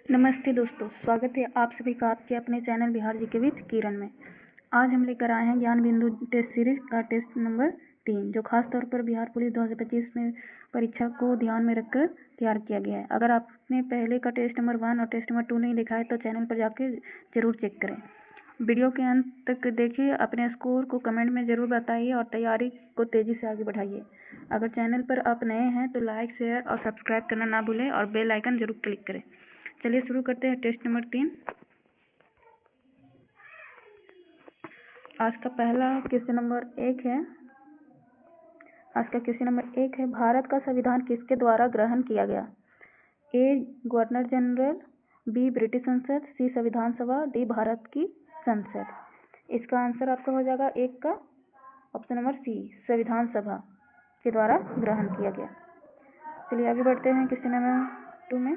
नमस्ते दोस्तों, स्वागत है आप सभी का आपके अपने चैनल बिहार जीके विद किरण में। आज हम लेकर आए हैं ज्ञान बिंदु टेस्ट सीरीज का टेस्ट नंबर 3, जो खास तौर पर बिहार पुलिस 2025 में परीक्षा को ध्यान में रखकर तैयार किया गया है। अगर आपने पहले का टेस्ट नंबर 1 और टेस्ट नंबर 2 नहीं देखा है तो चैनल पर जाके जरूर चेक करें। वीडियो के अंत तक देखिए, अपने स्कोर को कमेंट में जरूर बताइए और तैयारी को तेजी से आगे बढ़ाइए। अगर चैनल पर आप नए हैं तो लाइक, शेयर और सब्सक्राइब करना ना भूलें और बेल आइकन जरूर क्लिक करें। चलिए शुरू करते हैं टेस्ट नंबर 3। आज का पहला क्वेश्चन नंबर 1 है। आज का क्वेश्चन नंबर 1 है, भारत का संविधान किसके द्वारा ग्रहण किया गया? A governor general, B British संसद, सी संविधान सभा, डी भारत की संसद। इसका आंसर आपका हो जाएगा 1 का ऑप्शन नंबर सी, संविधान सभा के द्वारा ग्रहण किया गया। चलिए आगे बढ़ते हैं क्वेश्चन नंबर 2 में।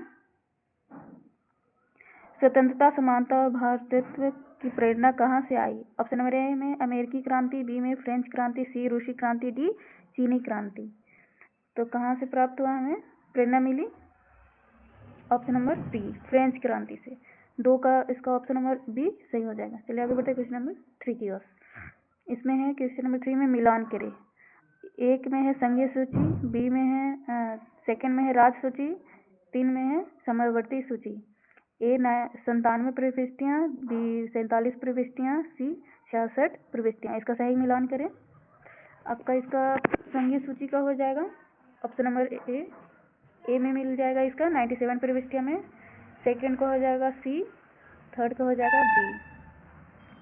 स्वतंत्रता, समानता और भारतत्व की प्रेरणा कहाँ से आई? ऑप्शन नंबर ए में अमेरिकी क्रांति, बी में फ्रेंच क्रांति, सी रूसी क्रांति, डी चीनी क्रांति। तो कहाँ से प्राप्त हुआ, हमें प्रेरणा मिली? ऑप्शन नंबर बी, फ्रेंच क्रांति से। 2 का इसका ऑप्शन नंबर बी सही हो जाएगा। चलिए आगे बढ़ते हैं क्वेश्चन नंबर 3 की ओर। इसमें है क्वेश्चन नंबर 3 में मिलान करें। 1 में है संघीय सूची, बी में है सेकंड में है राज्य सूची, 3 में है समवर्ती सूची। ए 97 प्रविष्टियाँ, बी 47 प्रविष्टियाँ, सी 66 प्रविष्टियाँ। इसका सही मिलान करें। आपका इसका संघीय सूची का हो जाएगा ऑप्शन नंबर ए में मिल जाएगा इसका 97 प्रविष्टियाँ में, सेकंड को हो जाएगा सी, थर्ड का हो जाएगा बी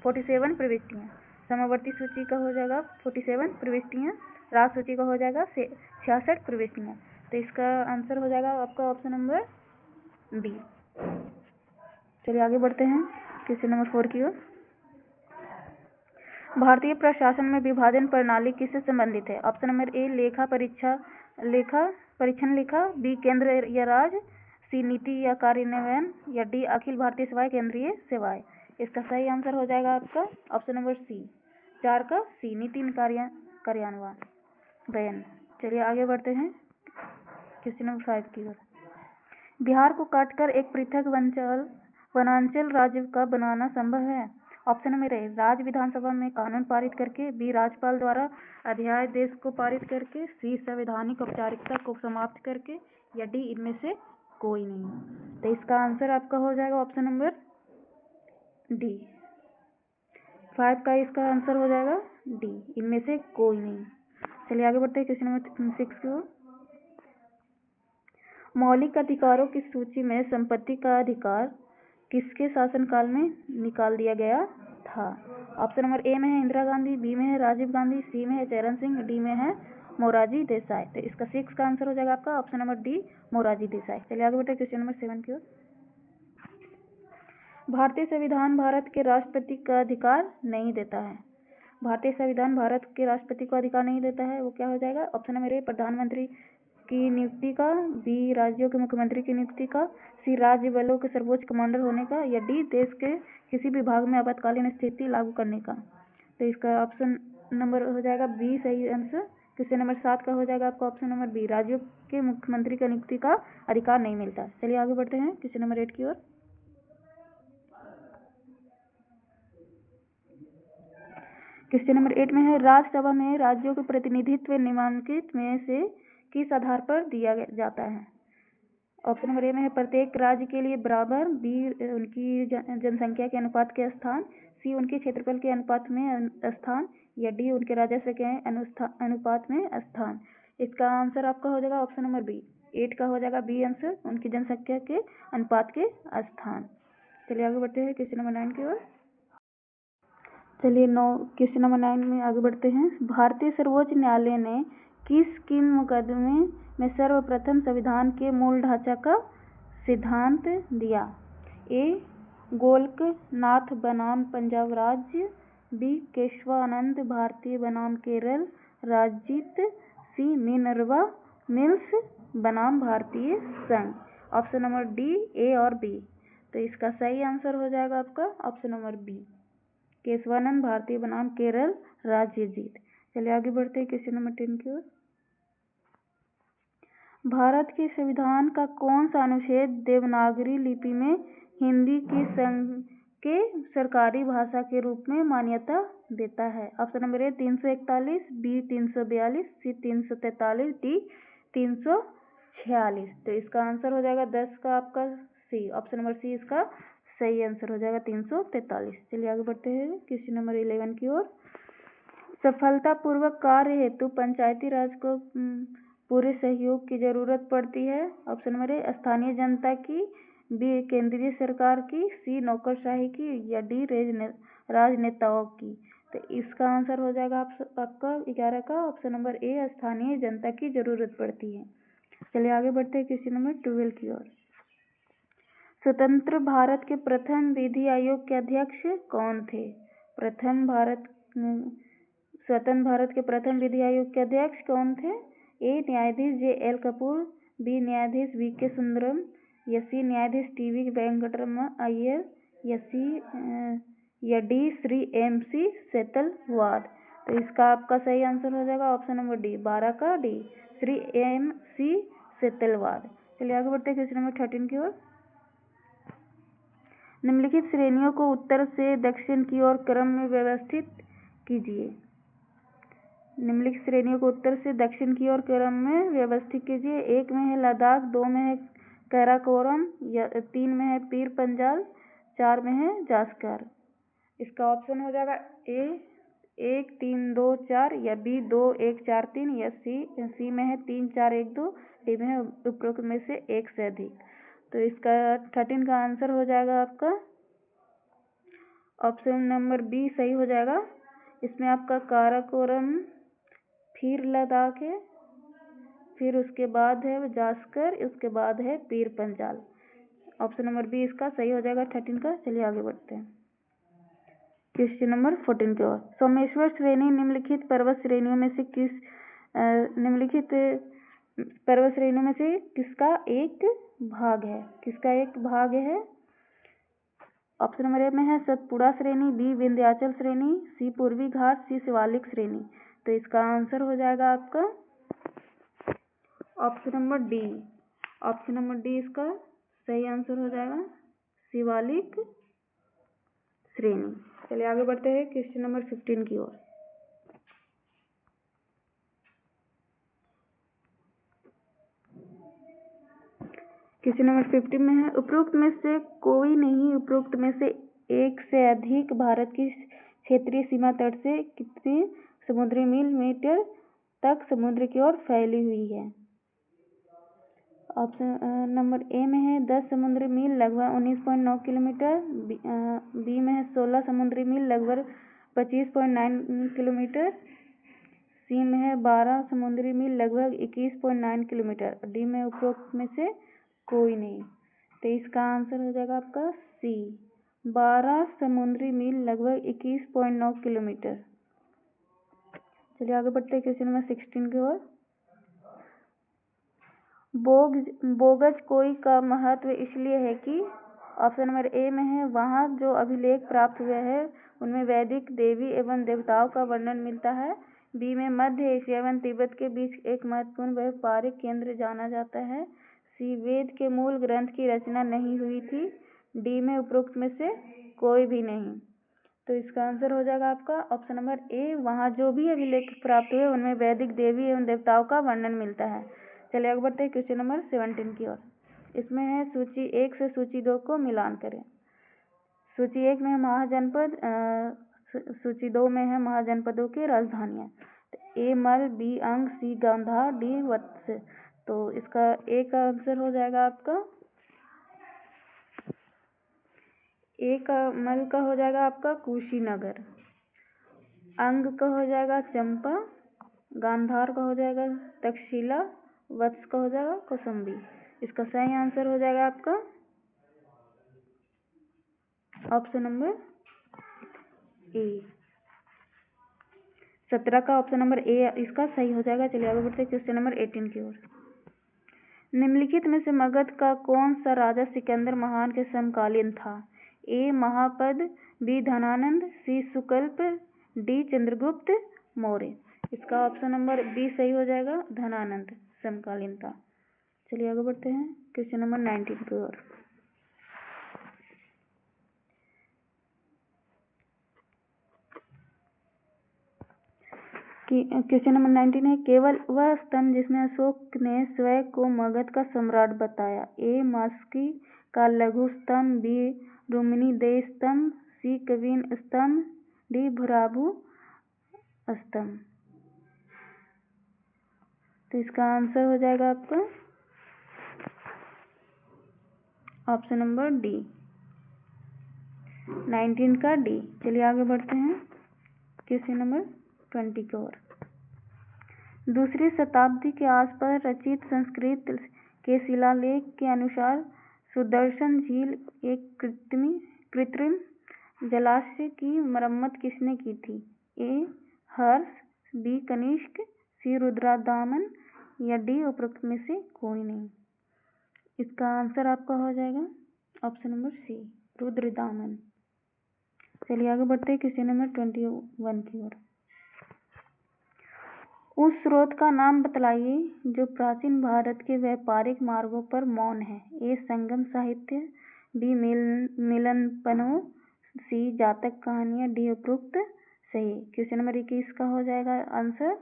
47 प्रविष्टियाँ, समवर्ती सूची का हो जाएगा 47 प्रविष्टियाँ, राज्य सूची का हो जाएगा 66 प्रविष्टियाँ। तो इसका आंसर हो जाएगा आपका ऑप्शन नंबर बी। चलिए आगे बढ़ते हैं क्वेश्चन नंबर 4 की ओर। भारतीय प्रशासन में विभाजन प्रणाली किससे संबंधित है? ऑप्शन नंबर ए लेखा परीक्षण लेखा, बी केंद्र या राज्य, सी नीति या कार्यान्वयन, या डी अखिल भारतीय सेवाएं केंद्रीय सेवाएं। इसका सही आंसर हो जाएगा आपका ऑप्शन नंबर सी, 4 का सी, नीति कार्यान्वयन। चलिए आगे बढ़ते हैं क्वेश्चन नंबर 5 की ओर। बिहार को काटकर एक पृथक वनांचल राज्य का बनाना संभव है? ऑप्शन नंबर ए राज्य विधानसभा में कानून पारित करके, बी राज्यपाल द्वारा अध्यादेश को पारित करके, सी संवैधानिक औपचारिकता को समाप्त करके, या डी इनमें से कोई नहीं। तो इसका आंसर आपका हो जाएगा ऑप्शन नंबर डी, 5 का इसका आंसर हो जाएगा डी, इनमें से कोई नहीं। चलिए आगे बढ़ते हैं क्वेश्चन नंबर 6 की ओर। मौलिक अधिकारों की सूची में संपत्ति का अधिकार किसके शासनकाल में निकाल दिया गया था? ऑप्शन नंबर ए में है इंदिरा गांधी, बी में है राजीव गांधी, सी में है चरण सिंह, डी में है मोरारजी देसाई। तो इसका 6 का आंसर हो जाएगा आपका option number D, Morarji Desai. चलिए आगे बढ़ते हैं क्वेश्चन नंबर 7 की ओर। भारतीय संविधान भारत के राष्ट्रपति का अधिकार नहीं देता है। भारतीय संविधान भारत के राष्ट्रपति को अधिकार नहीं देता है, वो क्या हो जाएगा? ऑप्शन नंबर ए प्रधानमंत्री की नियुक्ति का, बी राज्यों के मुख्यमंत्री की नियुक्ति का, सी राज्य बलों के सर्वोच्च कमांडर होने का, या डी देश के किसी भी भाग में आपातकालीन स्थिति लागू करने का। तो इसका ऑप्शन नंबर हो जाएगा बी सही आंसर। क्वेश्चन नंबर 7 का हो जाएगा आपका ऑप्शन नंबर बी, राज्यों के मुख्यमंत्री की नियुक्ति का अधिकार नहीं मिलता। चलिए आगे बढ़ते हैं क्वेश्चन नंबर 8 की ओर। क्वेश्चन नंबर 8 में है राज्यसभा में राज्यों के प्रतिनिधित्व निम्नलिखित में से किस आधार पर दिया जाता है? ऑप्शन नंबर ए में है प्रत्येक राज्य के लिए बराबर, बी उनकी जनसंख्या के अनुपात के स्थान, सी उनके क्षेत्रफल के अनुपात में स्थान, या डी उनके राजस्व के अनुपात में स्थान। इसका आंसर आपका हो जाएगा ऑप्शन नंबर बी, 8 का हो जाएगा बी आंसर, उनकी जनसंख्या के अनुपात के स्थान। चलिए आगे बढ़ते हैं क्वेश्चन नंबर 9 की ओर। चलिए क्वेश्चन नंबर 9 में आगे बढ़ते हैं। भारतीय सर्वोच्च न्यायालय ने किस मुकदमे में सर्वप्रथम संविधान के मूल ढांचा का सिद्धांत दिया? ए गोलकनाथ बनाम पंजाब राज्य, बी केशवानंद भारतीय बनाम केरल राज्यित, सी मिनर्वा मिल्स बनाम भारतीय संघ। ऑप्शन नंबर डी, ए और बी। तो इसका सही आंसर हो जाएगा आपका ऑप्शन नंबर बी, केशवानंद भारतीय बनाम केरल राज्य जीत। चलिए आगे बढ़ते हैं क्वेश्चन नंबर 10 की ओर। भारत के संविधान का कौन सा अनुच्छेद देवनागरी लिपि में हिंदी की संघ के सरकारी भाषा के रूप में मान्यता देता है? Option number A 341, B 342, C 343, D 346। तो इसका आंसर हो जाएगा 10 का आपका सी। ऑप्शन नंबर सी इसका सही आंसर हो जाएगा 343। चलिए आगे बढ़ते हैं क्वेश्चन नंबर 11 की ओर। सफलतापूर्वक कार्य हेतु पंचायती राज को पूरे सहयोग की जरूरत पड़ती है। ऑप्शन नंबर ए स्थानीय जनता की, बी केंद्रीय सरकार की, सी नौकरशाही की, या डी राजनेताओं की। तो इसका आंसर हो जाएगा आपका 11 का ऑप्शन नंबर ए स्थानीय जनता की जरूरत पड़ती है। चलिए आगे बढ़ते हैं क्वेश्चन नंबर 12 की ओर। स्वतंत्र भारत के प्रथम विधि आयोग के अध्यक्ष कौन थे? स्वतंत्र भारत के प्रथम विधि आयोग के अध्यक्ष कौन थे? ए न्यायाधीश जे.एल. कपूर, बी न्यायाधीश वी.के. सुंदरम, या सी न्यायाधीश टी.वी. वेंकटरमण अय्यर, या डी श्री एम.सी. सेतलवाद। तो इसका आपका सही आंसर हो जाएगा ऑप्शन नंबर डी 12 का डी श्री एम.सी. सेतलवाद। चलिए आगे बढ़ते हैं क्वेश्चन नंबर 13 की ओर। निम्नलिखित श्रेणियों को उत्तर से दक्षिण की ओर क्रम में व्यवस्थित कीजिए। निम्नलिखित श्रेणियों को उत्तर से दक्षिण की ओर क्रम में व्यवस्थित कीजिए। 1 में है लद्दाख, 2 में है काराकोरम, या 3 में है पीर पंजाल, 4 में है जास्कर। इसका ऑप्शन हो जाएगा ए 1 3 2 4, या बी 2 1 4 3, या सी में है 3 4 1 2, डी में है उपरोक्त में से एक से अधिक। तो इसका 13 का आंसर हो जाएगा आपका ऑप्शन नंबर बी सही हो जाएगा। इसमें आपका काराकोरम, फिर लद्दाख है, फिर उसके बाद है जास्कर, उसके बाद है Pir Panjal. Option number B इसका सही हो जाएगा 13 का। चलिए आगे बढ़ते हैं क्वेश्चन नंबर 14 की ओर। सोमेश्वर श्रेणी निम्नलिखित पर्वत श्रेणियों में से किसका एक भाग है? किसका एक भाग है? ऑप्शन नंबर ए में है सतपुड़ा श्रेणी, बी विंध्याचल श्रेणी, सी पूर्वी घाट, सी शिवालिक श्रेणी। तो इसका आंसर हो जाएगा आपका option number D. Option number D इसका सही आंसर हो जाएगा शिवालिक श्रेणी। चलिए आगे बढ़ते हैं क्वेश्चन नंबर 15 की ओर। क्वेश्चन नंबर 15 में है उपरोक्त में से कोई नहीं, उपरोक्त में से एक से अधिक भारत की क्षेत्रीय सीमा तट से कितने समुद्री मीटर तक समुद्र की ओर फैली हुई है? ऑप्शन नंबर ए में है 10 समुद्री मील लगभग 19.9 किलोमीटर, बी में है 16 समुद्री मील लगभग 25.9 किलोमीटर, सी में है 12 समुद्री मील लगभग 21.9 किलोमीटर, डी में उपरोक्त में से कोई नहीं। तो इसका आंसर हो जाएगा आपका सी 12 समुद्री मील लगभग 21.9 किलोमीटर। चलिए आगे बढ़ते हैं क्वेश्चन नंबर 16 की ओर। बोगज कोई का महत्व इसलिए है कि ऑप्शन नंबर ए में है वहाँ जो अभिलेख प्राप्त हुए हैं उनमें वैदिक देवी एवं देवताओं का वर्णन मिलता है, बी में मध्य एशिया एवं तिब्बत के बीच एक महत्वपूर्ण व्यापारिक केंद्र जाना जाता है, सी वेद के मूल ग्रंथ की रचना नहीं हुई थी, डी में उपरोक्त में से कोई भी नहीं। तो इसका आंसर हो जाएगा आपका ऑप्शन नंबर ए वहाँ जो भी अभिलेख प्राप्त हुए उनमें वैदिक देवी एवं देवताओं का वर्णन मिलता है। चलिए आगे बढ़ते हैं क्वेश्चन नंबर 17 की ओर। इसमें है सूची 1 से सूची 2 को मिलान करें। सूची 1 में है महाजनपद, सूची 2 में है महाजनपदों की राजधानियाँ। ए मल, बी अंग, सी गांधार, डी वत्स। तो इसका ए का आंसर हो जाएगा आपका ए का मल का हो जाएगा आपका कुशीनगर, अंग का हो जाएगा चंपा, गांधार का हो जाएगा तक्षशिला, वत्स का हो जाएगा कौशाम्बी। इसका सही आंसर हो जाएगा आपका ऑप्शन नंबर ए 17 का ऑप्शन नंबर ए इसका सही हो जाएगा। चलिए आगे बढ़ते हैं क्वेश्चन नंबर 18 की ओर। निम्नलिखित में से मगध का कौन सा राजा सिकंदर महान के समकालीन था? ए महापद, बी धनानंद, सी सुकल्प, डी चंद्रगुप्त मौर्य। इसका ऑप्शन नंबर बी सही हो जाएगा धनानंद समकालीन था। चलिए आगे बढ़ते हैं क्वेश्चन नंबर 19 की ओर। क्वेश्चन नंबर 19 है, केवल वह स्तंभ जिसमें अशोक ने स्वयं को मगध का सम्राट बताया। ए मास्की का लघु स्तंभ, बी रुक्मिणीदेय स्तंभ, सी कविन स्तंभ, डी भुराभु स्तंभ। तो इसका आंसर हो जाएगा आपका ऑप्शन नंबर डी, 19 का डी। चलिए आगे बढ़ते हैं क्वेश्चन नंबर 20 की ओर। दूसरी शताब्दी के आसपास रचित संस्कृत के शिलालेख के अनुसार सुदर्शन झील एक कृत्रिम जलाशय की मरम्मत किसने की थी? ए हर्ष, बी कनिष्क, सी रुद्रदामन या डी उपरोक्त में से कोई नहीं। इसका आंसर आपका हो जाएगा ऑप्शन नंबर सी, रुद्रदामन। चलिए आगे बढ़ते हैं क्वेश्चन नंबर 21 की ओर। उस स्रोत का नाम बतलाइए जो प्राचीन भारत के व्यापारिक मार्गों पर मौन है। ए संगम साहित्य, बी मिलनपनों, सी जातक कहानियां, डी उपरोक्त सही। क्वेश्चन नंबर 21 का हो जाएगा आंसर,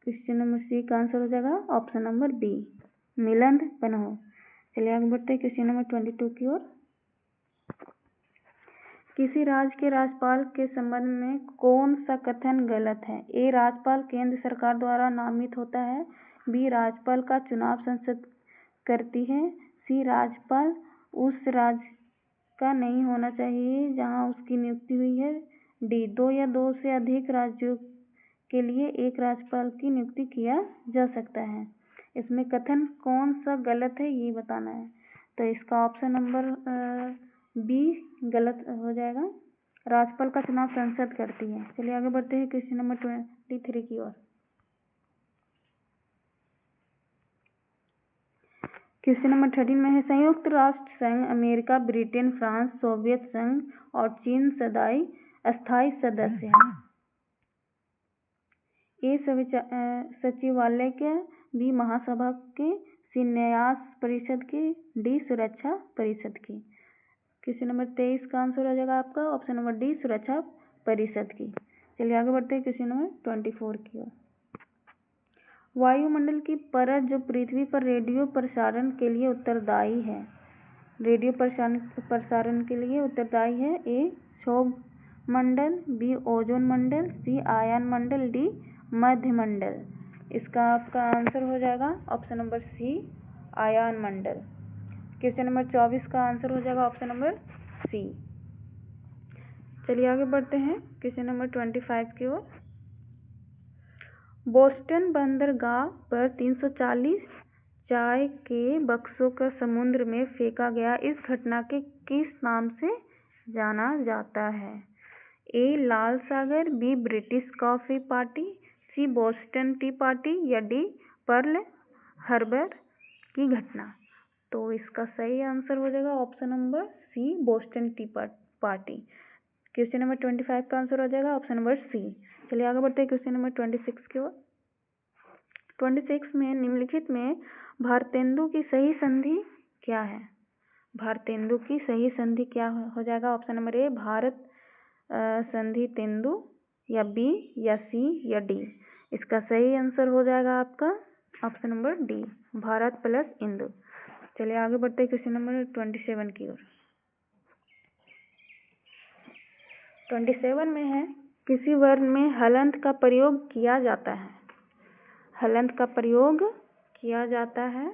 क्वेश्चन नंबर सी का आंसर हो जाएगा ऑप्शन नंबर बी, मिलनपनों। चलिए आगे बढ़ते हैं क्वेश्चन नंबर 22 की ओर। किसी राज्य के राज्यपाल के संबंध में कौन सा कथन गलत है? ए राज्यपाल केंद्र सरकार द्वारा नामित होता है, बी राज्यपाल का चुनाव संसद करती है, सी राज्यपाल उस राज्य का नहीं होना चाहिए जहां उसकी नियुक्ति हुई है, डी दो या दो से अधिक राज्यों के लिए एक राज्यपाल की नियुक्ति किया जा सकता है। इसमें कथन कौन सा गलत है ये बताना है। तो इसका ऑप्शन नंबर बी गलत हो जाएगा, राज्यपाल का चुनाव संसद करती है। चलिए आगे बढ़ते हैं क्वेश्चन नंबर 23 की ओर। क्वेश्चन नंबर 13 में है, संयुक्त राष्ट्र संघ अमेरिका, ब्रिटेन, फ्रांस, सोवियत संघ और चीन अस्थायी सदस्य हैं। ए सचिवालय के, बी महासभा के, सी न्यास परिषद की, डी सुरक्षा परिषद की। क्वेश्चन नंबर 23 का आंसर हो जाएगा आपका ऑप्शन नंबर डी, सुरक्षा परिषद की। चलिए आगे बढ़ते हैं क्वेश्चन नंबर 24 की ओर। वायुमंडल की परत जो पृथ्वी पर रेडियो प्रसारण के लिए उत्तरदायी है, रेडियो प्रसारण के लिए उत्तरदायी है। ए क्षोभ मंडल, बी ओजोन मंडल, सी आयन मंडल, डी मध्य मंडल। इसका आपका आंसर हो जाएगा ऑप्शन नंबर सी, आयन मंडल। क्वेश्चन नंबर 24 का आंसर हो जाएगा ऑप्शन नंबर सी। चलिए आगे बढ़ते हैं क्वेश्चन नंबर 25 की ओर। बोस्टन बंदरगाह पर 340 चाय के बक्सों का समुद्र में फेंका गया। इस घटना के किस नाम से जाना जाता है? ए लाल सागर, B British coffee party, C Boston Tea Party या डी पर्ल हार्बर की घटना। तो इसका सही आंसर हो जाएगा option number C, Boston Tea Party. Question number 25 का आंसर हो जाएगा ऑप्शन नंबर सी। चलिए आगे बढ़ते हैं क्वेश्चन नंबर 26 की ओर। 26 में निम्नलिखित में भारतेंदु की सही संधि क्या है? भारतेंदु की सही संधि क्या हो जाएगा? ऑप्शन नंबर ए भारत संधि तेंदु, या बी या सी या डी। इसका सही आंसर हो जाएगा आपका option number D, Bharat plus Indu. चलिए आगे बढ़ते हैं क्वेश्चन नंबर 27 की ओर। 27 में है, किसी वर्ण में हलंत का प्रयोग किया जाता है? हलंत का प्रयोग किया जाता है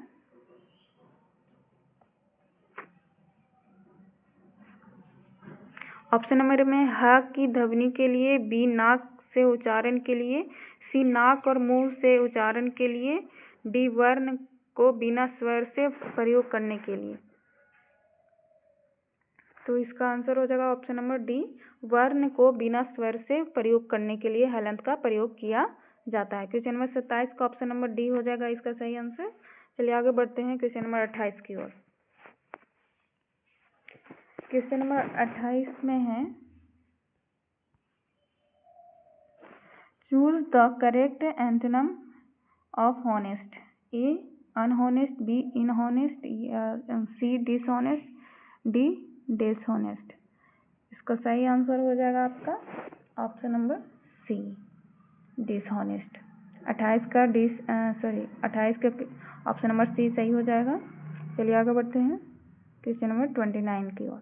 ऑप्शन नंबर में ह की ध्वनि के लिए, बी नाक से उच्चारण के लिए, सी नाक और मुंह से उच्चारण के लिए, डी वर्ण को बिना स्वर से प्रयोग करने के लिए। तो इसका आंसर हो जाएगा ऑप्शन नंबर डी, वर्ण को बिना स्वर से प्रयोग करने के लिए हलंत का प्रयोग किया जाता है। क्वेश्चन नंबर 27 का ऑप्शन नंबर डी हो जाएगा इसका सही आंसर। चलिए आगे बढ़ते हैं क्वेश्चन नंबर 28 की ओर। क्वेश्चन नंबर 28 में है, choose the correct antonym of honest. A unhonest, B inhonest, C dishonest, D dishonest. इसका सही आंसर हो जाएगा आपका ऑप्शन नंबर सी, डिसऑनेस्ट। 28 का 28 के ऑप्शन नंबर सी सही हो जाएगा। चलिए आगे बढ़ते हैं क्वेश्चन नंबर 29 की ओर।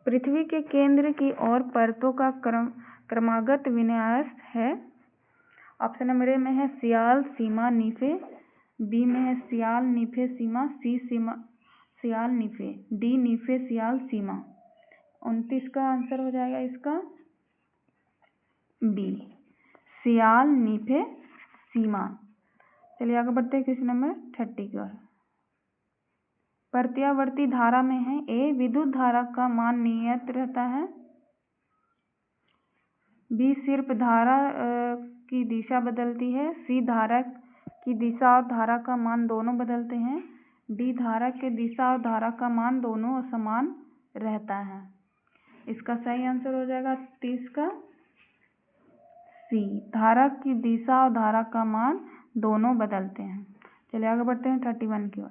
पृथ्वी के केंद्र की ओर परतों का क्रमागत विन्यास है। ऑप्शन नंबर ए में है सियाल, सीमा, नीफे, बी में है सियाल, नीफे, सीमा, सी सियाल, नीफे, डी नीफे, सियाल, सीमा। 29 का आंसर हो जाएगा इसका बी, सियाल, नीफे, सीमा। चलिए आगे बढ़ते हैं क्वेश्चन नंबर 30 की ओर। प्रत्यावर्ती धारा में है ए विद्युत धारा का मान नियत रहता है, बी सिर्फ धारा की दिशा बदलती है, सी धारा की दिशा और धारा का मान दोनों बदलते हैं, डी धारा की दिशा और धारा का मान दोनों समान रहता है। इसका सही आंसर हो जाएगा 30 का सी, धारा की दिशा और धारा का मान दोनों बदलते हैं। चलिए आगे बढ़ते हैं 31 की ओर।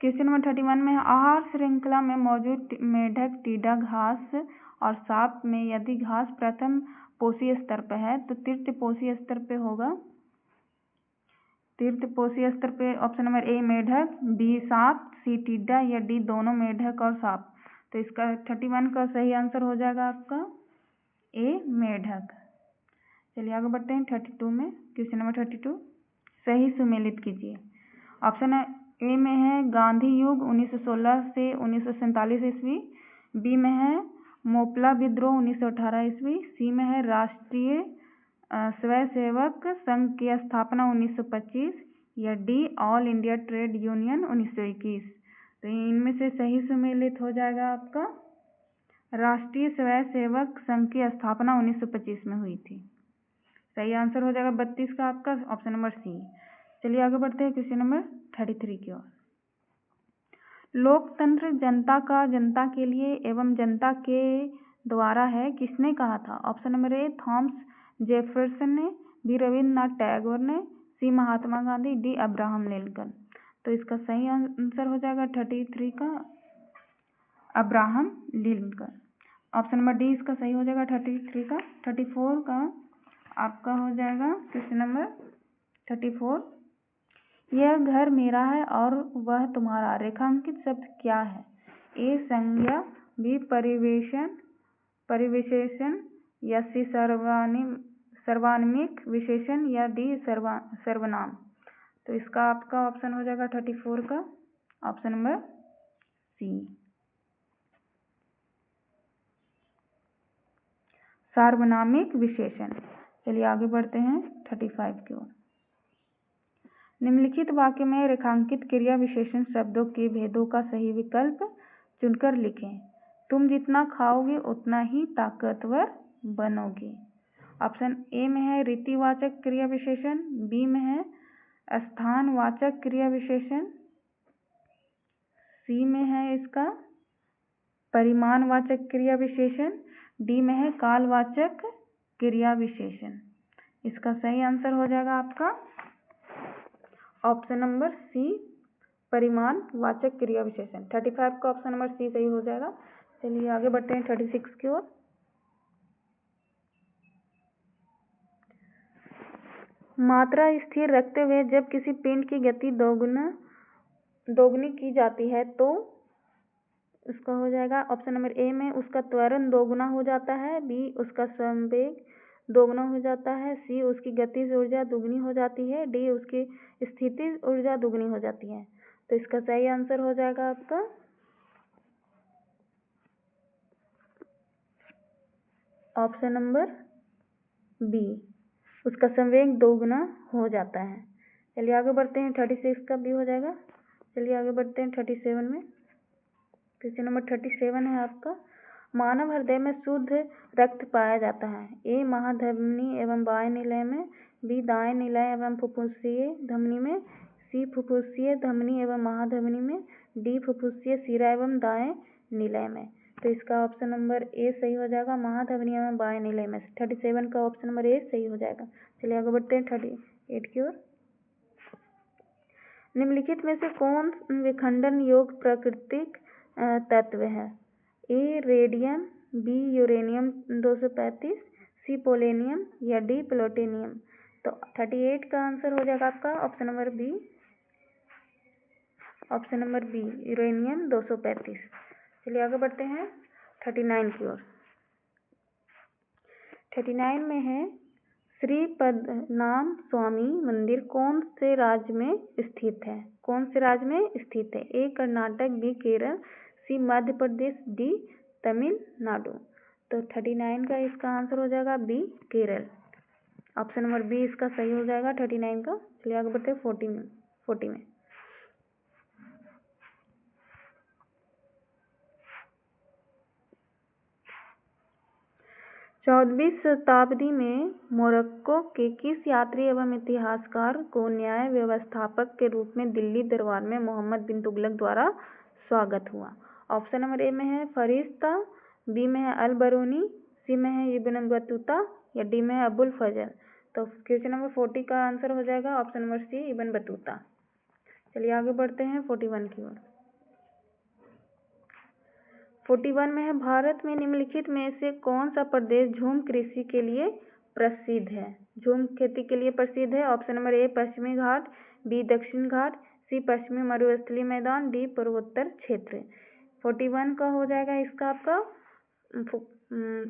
क्वेश्चन नंबर 31 में आहार श्रृंखला में मौजूद मेढक, टीडा, घास और सांप में यदि घास प्रथम पोषी स्तर पर है तो तृतीय पोषी स्तर पे होगा। तृतीय पोषी स्तर पे ऑप्शन नंबर ए मेढक, बी सांप, सी टीडा या डी दोनों मेढक और सांप। तो इसका 31 का सही आंसर हो जाएगा आपका ए मेढक। चलिए आगे बढ़ते हैं 32 में। क्वेश्चन नंबर 32 सही सुमेलित कीजिए। ऑप्शन ए में है गांधी युग 1916 से 1947 ईस्वी, बी में है मोपला विद्रोह 1918 ईस्वी, सी में है राष्ट्रीय स्वयंसेवक संघ की स्थापना 1925 या D all India trade union 1921। तो इनमें से सही सुमेलित हो जाएगा आपका राष्ट्रीय स्वयंसेवक संघ की स्थापना 1925 में हुई थी। सही आंसर हो जाएगा 32 का आपका ऑप्शन नंबर सी। चलिए आगे बढ़ते हैं क्वेश्चन नंबर 33 की ओर। लोकतंत्र जनता का जनता के लिए एवं जनता के द्वारा है किसने कहा था? ऑप्शन नंबर ए थॉमस जेफरसन ने, बी रविन्द्रनाथ टैगोर ने, सी Mahatma Gandhi, D Abraham Lincoln. तो इसका सही आंसर हो जाएगा 33 का Abraham Lincoln. Option number D इसका सही हो जाएगा 33 का। 34 का आपका हो जाएगा क्वेश्चन नंबर 34। यह घर मेरा है और वह तुम्हारा रेखांकित शब्द क्या है? ए संज्ञा, बी परिविशेषण या सी सर्वान्मिक विशेषण या डी सर्वनाम। तो इसका आपका ऑप्शन हो जाएगा 34 का ऑप्शन नंबर सी, सार्वनामिक विशेषण। चलिए आगे बढ़ते हैं 35 की ओर। निम्नलिखित वाक्य में रेखांकित क्रिया विशेषण शब्दों के भेदों का सही विकल्प चुनकर लिखें। तुम जितना खाओगे उतना ही ताकतवर बनोगे। ऑप्शन ए में है रीतिवाचक क्रिया विशेषण, बी में है स्थानवाचक क्रिया विशेषण, सी में है इसका परिमाणवाचक क्रिया विशेषण, डी में है कालवाचक क्रिया विशेषण। इसका सही आंसर हो जाएगा आपका ऑप्शन नंबर सी, परिमाणवाचक क्रिया विशेषण। 35 का ऑप्शन नंबर सी सही हो जाएगा। चलिए आगे बढ़ते हैं 36 की ओर। मात्रा स्थिर रखते हुए जब किसी पिंड की गति दोगुनी की जाती है तो उसका हो जाएगा ऑप्शन नंबर ए में उसका त्वरण दोगुना हो जाता है, बी उसका संवेग दोगुना हो जाता है, सी उसकी गतिज ऊर्जा दुगनी हो जाती है, डी उसकी स्थितिज ऊर्जा दुगनी हो जाती है। तो इसका सही आंसर हो जाएगा आपका ऑप्शन नंबर बी, उसका संवेग दोगुना हो जाता है। चलिए आगे बढ़ते हैं 36 का बी हो जाएगा। चलिए आगे बढ़ते हैं 37 में। क्वेश्चन नंबर 37 है आपका, मानव हृदय में शुद्ध रक्त पाया जाता है। ए महाधमनी एवं बाह्य निलय में, बी दाएं निलय एवं फुफ्फुसीय धमनी में, सी फुफ्फुसीय धमनी एवं महाधमनी में, डी फुफ्फुसीय शिरा एवं दाएं निलय में। तो इसका ऑप्शन नंबर ए सही हो जाएगा, महाधमनी एवं बाह्य निलय में। 37 का ऑप्शन नंबर ए सही हो जाएगा। चलिए आगे बढ़ते हैं 8 की ओर। निम्नलिखित में से कौन विखंडन योग्य प्राकृतिक तत्व है? A radium, B uranium 235, C polonium या डी प्लूटोनियम। तो 38 का आंसर हो जाएगा आपका option number B, option number B uranium 235। चलिए आगे बढ़ते हैं 39 की ओर। 39 में है श्री पद्मनाभ स्वामी मंदिर कौन से राज्य में स्थित है? कौन से राज्य में स्थित है? ए कर्नाटक, बी केरल, सी मध्य प्रदेश, डी तमिलनाडु। तो 39 का इसका आंसर हो जाएगा B Kerala, option number B इसका सही हो जाएगा 39 का। चलिए आगे बढ़ते हैं 40 में। 14वीं शताब्दी में मोरक्को के किस यात्री एवं इतिहासकार को न्याय व्यवस्थापक के रूप में दिल्ली दरबार में मोहम्मद बिन तुगलक द्वारा स्वागत हुआ? ऑप्शन नंबर ए में है फरिश्ता, बी में है अल बरूनी, सी में है इब्न बतूता या डी में है अबुल फजल। तो क्वेश्चन नंबर 40 का आंसर हो जाएगा option number C Ibn Battuta. चलिए आगे बढ़ते हैं 41 की ओर। 41 में है भारत में निम्नलिखित में से कौन सा प्रदेश झूम कृषि के लिए प्रसिद्ध है? झूम खेती के लिए प्रसिद्ध है। ऑप्शन नंबर ए पश्चिमी घाट, बी दक्षिण घाट, सी पश्चिमी मरुस्थलीय मैदान, डी पूर्वोत्तर क्षेत्र। 41 का हो जाएगा इसका आपका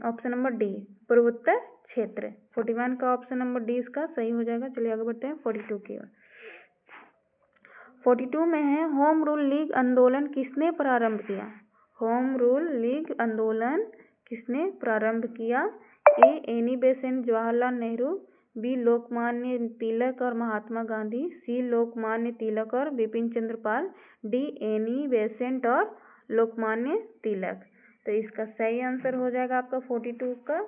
ऑप्शन नंबर डी पूर्वोत्तर क्षेत्र। 41 का ऑप्शन नंबर डी इसका सही हो जाएगा। चलिए आगे बढ़ते हैं 42 की ओर। 42 में है होम रूल लीग आंदोलन किसने प्रारंभ किया? होम रूल लीग आंदोलन किसने प्रारंभ किया? A Annie Besant Jawaharlal Nehru, B Lokmanya Tilak और महात्मा गांधी, सी लोकमान्य तिलक और Bipin Chandra Pal, D Annie Besant और लोकमान्य तिलक। तो इसका सही आंसर हो जाएगा आपका 42 का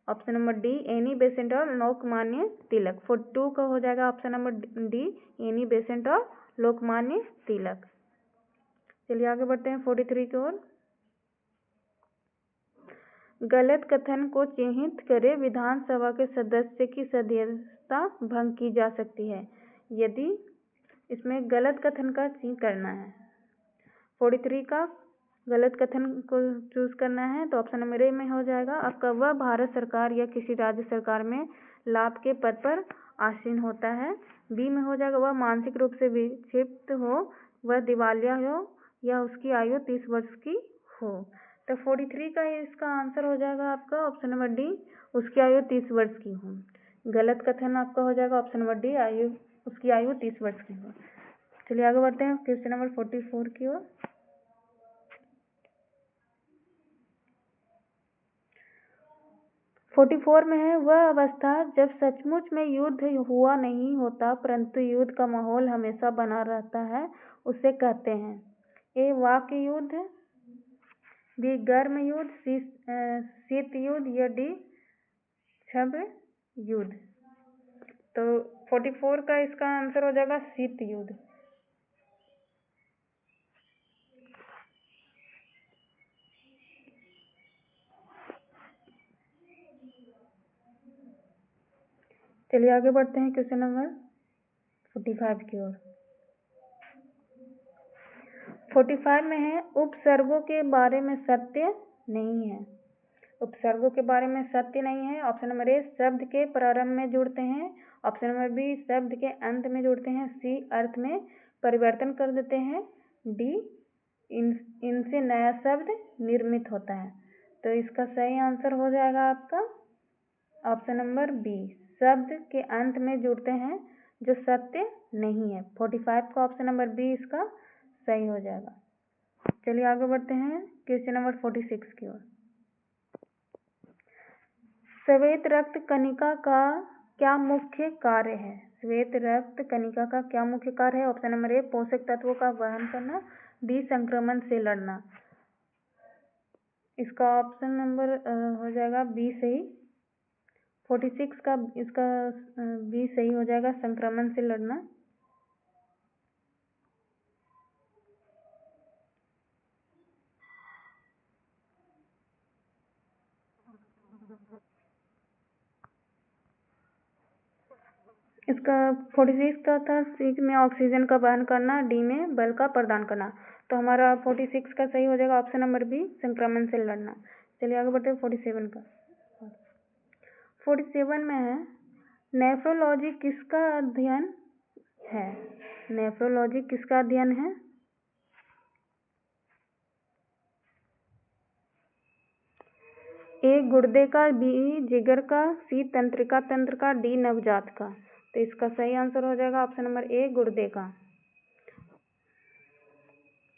option number D Annie Besant और लोकमान्य तिलक। 42 का हो जाएगा option number D Annie Besant और लोकमान्य तिलक। चलिए आगे बढ़ते हैं 43 की ओर। गलत कथन को चिन्हित करे विधानसभा के सदस्य की सदस्यता भंग की जा सकती है यदि इसमें गलत कथन का चिन्ह करना है। 43 का गलत कथन को चूज करना है तो ऑप्शन नंबर ए में हो जाएगा आपका वह भारत सरकार या किसी राज्य सरकार में लाभ के पद पर आसीन होता है। बी में हो जाएगा वह मानसिक रूप से विक्षिप्त हो, वह दिवालिया हो या उसकी आयु 30 वर्ष की हो। तो 43 का इसका आंसर हो जाएगा आपका ऑप्शन नंबर डी उसकी आयु 30 वर्ष की हो। गलत कथन आपका हो जाएगा ऑप्शन नंबर डी उसकी आयु 30 वर्ष की हो। चलिए आगे बढ़ते हैं क्वेश्चन नंबर 44 की ओर। 44 में है वह अवस्था जब सचमुच में युद्ध हुआ नहीं होता परंतु युद्ध का माहौल हमेशा बना रहता है उसे कहते हैं। ए वाक्य युद्ध, बी गर्म युद्ध, सी शीत युद्ध या डी छद्म युद्ध। तो 44 का इसका आंसर हो जाएगा शीत युद्ध। चलिए आगे बढ़ते हैं क्वेश्चन नंबर 45 की ओर। 45 में है उपसर्गों के बारे में सत्य नहीं है। उपसर्गों के बारे में सत्य नहीं है। ऑप्शन नंबर ए शब्द के प्रारंभ में जुड़ते हैं, ऑप्शन नंबर बी शब्द के अंत में जुड़ते हैं, सी अर्थ में परिवर्तन कर देते हैं, डी इनसे नया शब्द निर्मित होता है। तो इसका सही आंसर हो जाएगा आपका ऑप्शन नंबर बी शब्द के अंत में जुड़ते हैं जो सत्य नहीं है। 45 का ऑप्शन नंबर बी इसका सही हो जाएगा। चलिए आगे बढ़ते हैं क्वेश्चन नंबर 46 की ओर। श्वेत रक्त कणिका का क्या मुख्य कार्य है? श्वेत रक्त कणिका का क्या मुख्य कार्य है? ऑप्शन नंबर ए पोषक तत्वों का वहन करना, बी संक्रमण से लड़ना। इसका ऑप्शन नंबर हो जाएगा बी सही। 46 का इसका बी सही हो जाएगा संक्रमण से लड़ना। इसका 46 का था, सी में ऑक्सीजन का वहन करना, डी में बल का प्रदान करना। तो हमारा 46 का सही हो जाएगा ऑप्शन नंबर बी, संक्रमण से लड़ना। चलिए आगे बढ़ते हैं 47 का। 47 में है नेफ्रोलॉजी किसका अध्ययन है? नेफ्रोलॉजी किसका अध्ययन है? ए गुर्दे का, बी जिगर का, सी तंत्रिका तंत्र का, डी नवजात का। तो इसका सही आंसर हो जाएगा ऑप्शन नंबर ए, गुर्दे का।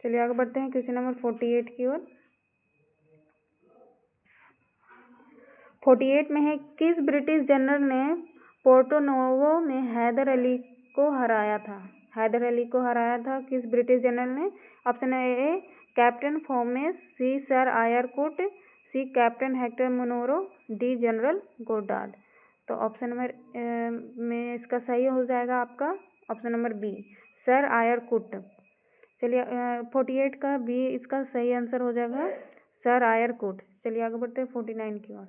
चलिए आगे बढ़ते हैं क्वेश्चन नंबर 48 की ओर। 48 में है किस ब्रिटिश जनरल ने पोर्टो नोवो में हैदर अली को हराया था? हैदर अली को हराया था किस ब्रिटिश जनरल ने? Option A Captain Popham, C Sir Eyre Coote, C Captain Hector Munro, D General Goddard. तो ऑप्शन नंबर में इसका सही हो जाएगा आपका option number B, Sir Eyre Coote. चलिए 48 का बी इसका सही आंसर हो जाएगा, सर आयर कुट। चलिए आगे बढ़ते हैं 49 की ओर।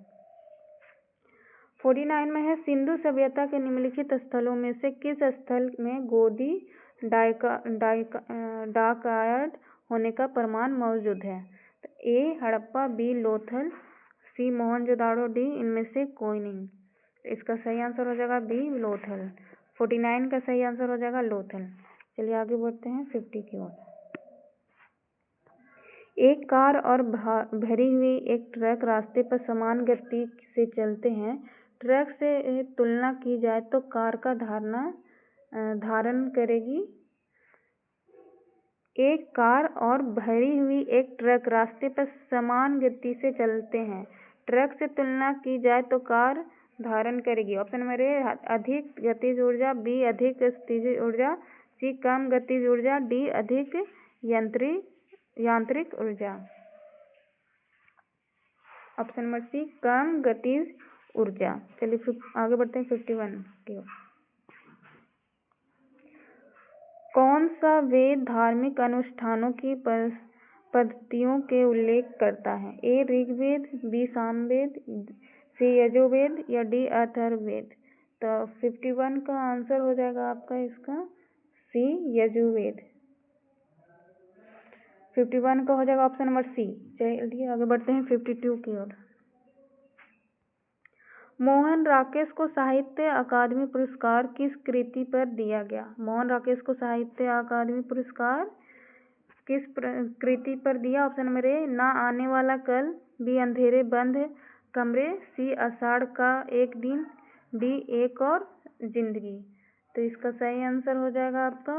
49 में है सिंधु सभ्यता के निम्नलिखित स्थलों में से किस स्थल में गोदी डाकयार्ड होने का प्रमाण मौजूद है? तो ए हड़प्पा, बी लोथल, सी मोहनजोदाड़ो, डी इनमें से कोई नहीं। इसका सही आंसर हो जाएगा बी लोथल। 49 का सही आंसर हो जाएगा लोथल। चलिए आगे बढ़ते हैं 50 की ओर। एक कार और भरी हुई एक ट्रक रास्ते पर समान गति से चलते हैं। ट्रक से तुलना की जाए तो कार का धारण करेगी। एक कार और भरी हुई एक ट्रक रास्ते पर समान गति से चलते हैं। ट्रक से तुलना की जाए तो कार धारण करेगी। ऑप्शन नंबर ए अधिक गतिज ऊर्जा, बी अधिक स्थितिज ऊर्जा, सी कम गतिज ऊर्जा, डी अधिक यांत्रिक ऊर्जा। ऑप्शन नंबर सी कम गतिज ऊर्जा। चलिए आगे बढ़ते हैं 51 की ओर। कौन सा वेद धार्मिक अनुष्ठानों की पद्धतियों के उल्लेख करता है? ए ऋग्वेद, बी सामवेद, सी यजुर्वेद या डी अथर्ववेद। तो 51 का आंसर हो जाएगा आपका इसका सी यजुर्वेद। 51 का हो जाएगा ऑप्शन नंबर सी। चलिए आगे बढ़ते हैं 52 की ओर। मोहन राकेश को साहित्य अकादमी पुरस्कार किस कृति पर दिया गया? मोहन राकेश को साहित्य अकादमी पुरस्कार किस कृति पर दिया? ऑप्शन नंबर ए ना आने वाला कल, बी अंधेरे बंद कमरे, सी आषाढ़ का एक दिन, डी एक और जिंदगी। तो इसका सही आंसर हो जाएगा आपका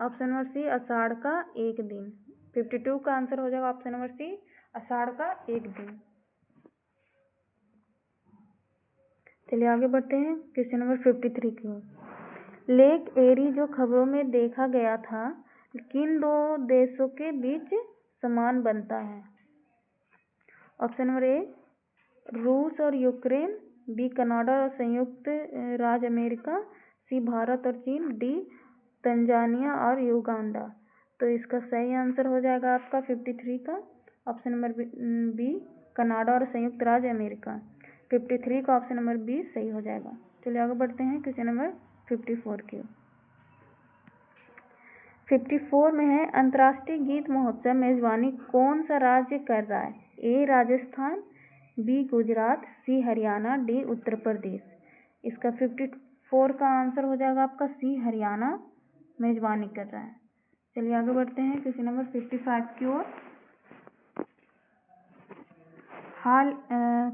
ऑप्शन नंबर सी, आषाढ़ का एक दिन। 52 का आंसर हो जाएगा ऑप्शन नंबर सी, आषाढ़ का एक दिन। चलिए आगे बढ़ते हैं क्वेश्चन नंबर 53 की ओर। लेक एरी जो खबरों में देखा गया था किन दो देशों के बीच समान बनता है? ऑप्शन नंबर ए रूस और यूक्रेन, बी कनाडा और संयुक्त राज्य अमेरिका, सी भारत और चीन, डी तंजानिया और युगांडा। तो इसका सही आंसर हो जाएगा आपका 53 का ऑप्शन नंबर बी कनाडा और संयुक्त राज्य अमेरिका। 53 का ऑप्शन नंबर बी सही हो जाएगा। चलिए आगे बढ़ते हैं क्वेश्चन नंबर 54 की। 54 में है अंतर्राष्ट्रीय गीत महोत्सव मेजबानी कौन सा राज्य कर रहा है? ए राजस्थान, बी गुजरात, सी हरियाणा, डी उत्तर प्रदेश। इसका 54 का आंसर हो जाएगा आपका सी हरियाणा मेजबानी कर रहा है। चलिए आगे बढ़ते हैं क्वेश्चन नंबर 55 की ओर।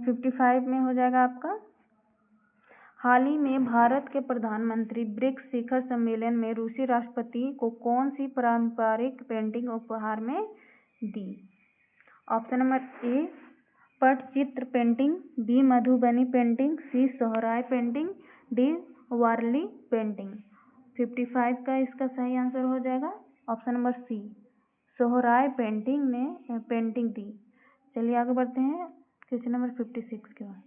55 में हो जाएगा आपका हाल ही में भारत के प्रधानमंत्री ब्रिक्स शिखर सम्मेलन में रूसी राष्ट्रपति को कौन सी पारंपरिक पेंटिंग उपहार में दी? Option number A Pattachitra painting, B Madhubani painting, C Sohrai painting, D Warli painting. 55 का इसका सही आंसर हो जाएगा option number C, Sohrai painting ने पेंटिंग दी। चलिए आगे बढ़ते हैं क्वेश्चन नंबर 56 के बाद।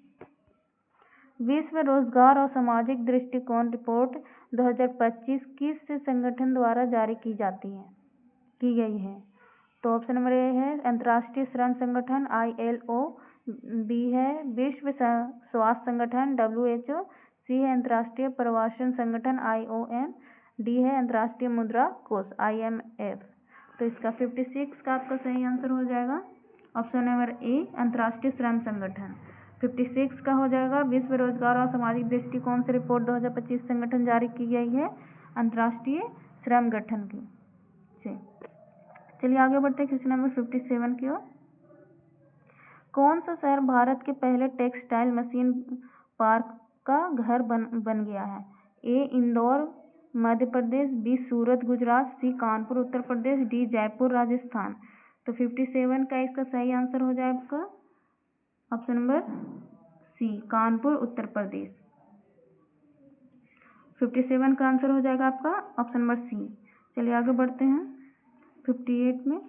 विश्व रोजगार और सामाजिक दृष्टिकोण रिपोर्ट 2025 किस संगठन द्वारा जारी की गई है? तो ऑप्शन नंबर ए है अंतर्राष्ट्रीय श्रम संगठन ILO, बी है विश्व स्वास्थ्य संगठन WHO, सी है अंतर्राष्ट्रीय प्रवासन संगठन IOM, डी है अंतर्राष्ट्रीय मुद्रा कोष IMF। तो इसका 56 का आपका सही आंसर हो जाएगा ऑप्शन नंबर ए अंतर्राष्ट्रीय श्रम संगठन। 56 का हो जाएगा विश्व रोजगार और सामाजिक दृष्टिकोण से रिपोर्ट 2025 संगठन जारी की गई है अंतर्राष्ट्रीय श्रम गठन की से। चलिए आगे बढ़ते हैं क्वेश्चन नंबर 57 की ओर। कौन सा शहर भारत के पहले टेक्सटाइल मशीन पार्क का घर बन गया है? ए इंदौर मध्य प्रदेश, बी सूरत गुजरात, सी कानपुर उत्तर प्रदेश, डी जयपुर राजस्थान। तो 57 का इसका सही आंसर हो जाएगा आपका ऑप्शन नंबर सी कानपुर उत्तर प्रदेश। 57 का आंसर हो जाएगा आपका ऑप्शन नंबर सी। चलिए आगे बढ़ते हैं 58 में।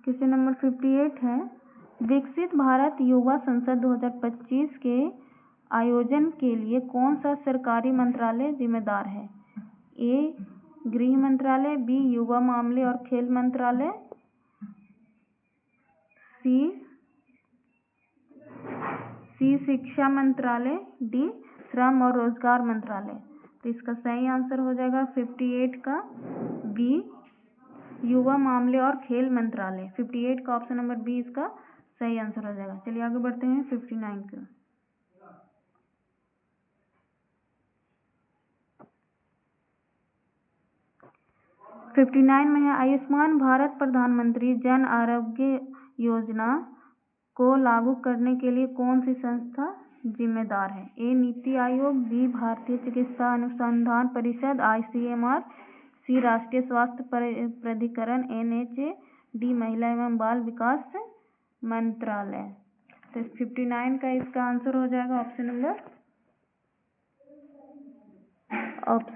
क्वेश्चन नंबर 58 है विकसित भारत युवा संसद 2025 के आयोजन के लिए कौन सा सरकारी मंत्रालय जिम्मेदार है? ए गृह मंत्रालय, बी युवा मामले और खेल मंत्रालय, सी शिक्षा मंत्रालय, डी श्रम और रोजगार मंत्रालय। तो इसका सही आंसर हो जाएगा 58 का बी युवा मामले और खेल मंत्रालय। 58 का ऑप्शन नंबर बी इसका सही आंसर हो जाएगा। चलिए आगे बढ़ते हैं 59 का। में है आयुष्मान भारत प्रधानमंत्री जन आरोग्य योजना को लागू करने के लिए कौन सी संस्था जिम्मेदार है? ए नीति आयोग, बी भारतीय चिकित्सा अनुसंधान परिषद ICMR, सी राष्ट्रीय स्वास्थ्य प्राधिकरण NHA, डी महिला एवं बाल विकास मंत्रालय। तो 59 का इसका आंसर हो जाएगा ऑप्शन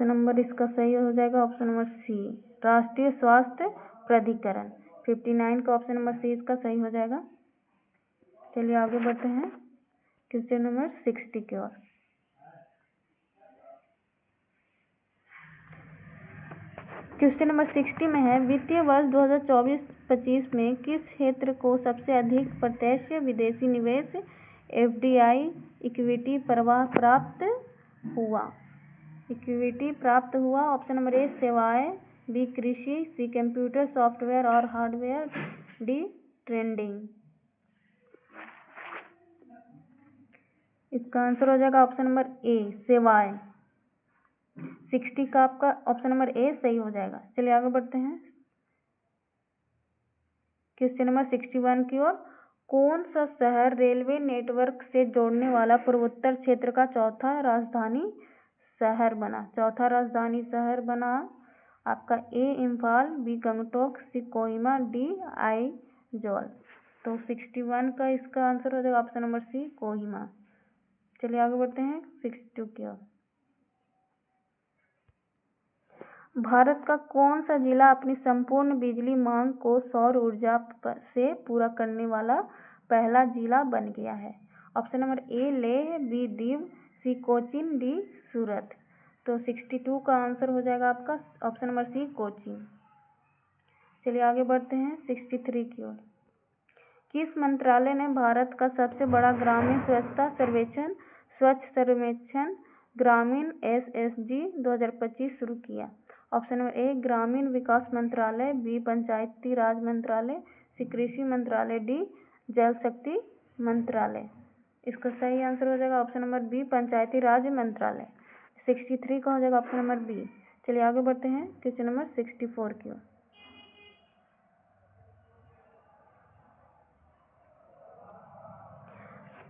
नंबर इसका सही हो जाएगा ऑप्शन नंबर सी राष्ट्रीय स्वास्थ्य प्राधिकरण। 59 का ऑप्शन नंबर सी इसका सही हो जाएगा। चलिए आगे बढ़ते हैं क्वेश्चन नंबर 60 की ओर। क्वेश्चन नंबर 60 में है वित्तीय वर्ष 2024-25 में किस क्षेत्र को सबसे अधिक प्रत्यक्ष विदेशी निवेश FDI इक्विटी प्राप्त हुआ? ऑप्शन नंबर ए सेवाएं, बी कृषि, सी कंप्यूटर सॉफ्टवेयर और हार्डवेयर, डी ट्रेडिंग। इसका आंसर हो जाएगा ऑप्शन नंबर ए सेवाएं। 60 का आपका ऑप्शन नंबर ए सही हो जाएगा। चलिए आगे बढ़ते हैं क्वेश्चन नंबर 61 की ओर। कौन सा शहर रेलवे नेटवर्क से जोड़ने वाला पूर्वोत्तर क्षेत्र का चौथा राजधानी शहर बना? आपका ए इम्फाल, बी गंगटोक, सी कोहिमा, डी आइजॉल। तो 61 का इसका आंसर हो जाएगा ऑप्शन नंबर सी कोहिमा। चलिए आगे बढ़ते हैं 62 की ओर। भारत का कौन सा जिला अपनी संपूर्ण बिजली मांग को सौर ऊर्जा से पूरा करने वाला पहला जिला बन गया है? Option number A Leh, B Diu, C Cochin, D Surat. तो 62 का आंसर हो जाएगा आपका ऑप्शन नंबर सी कोचीन। चलिए आगे बढ़ते हैं 63 की ओर। किस मंत्रालय ने भारत का सबसे बड़ा ग्रामीण स्वच्छता सर्वेक्षण स्वच्छ सर्वेक्षण ग्रामीण SSG 2025 शुरू किया? ऑप्शन नंबर ए ग्रामीण विकास मंत्रालय, बी पंचायती राज मंत्रालय, सी कृषि मंत्रालय, डी जल शक्ति मंत्रालय। इसका सही आंसर हो जाएगा ऑप्शन नंबर बी पंचायती राज मंत्रालय। 63 का हो जाएगा ऑप्शन नंबर बी। चलिए आगे बढ़ते हैं क्वेश्चन नंबर 64 की ओर।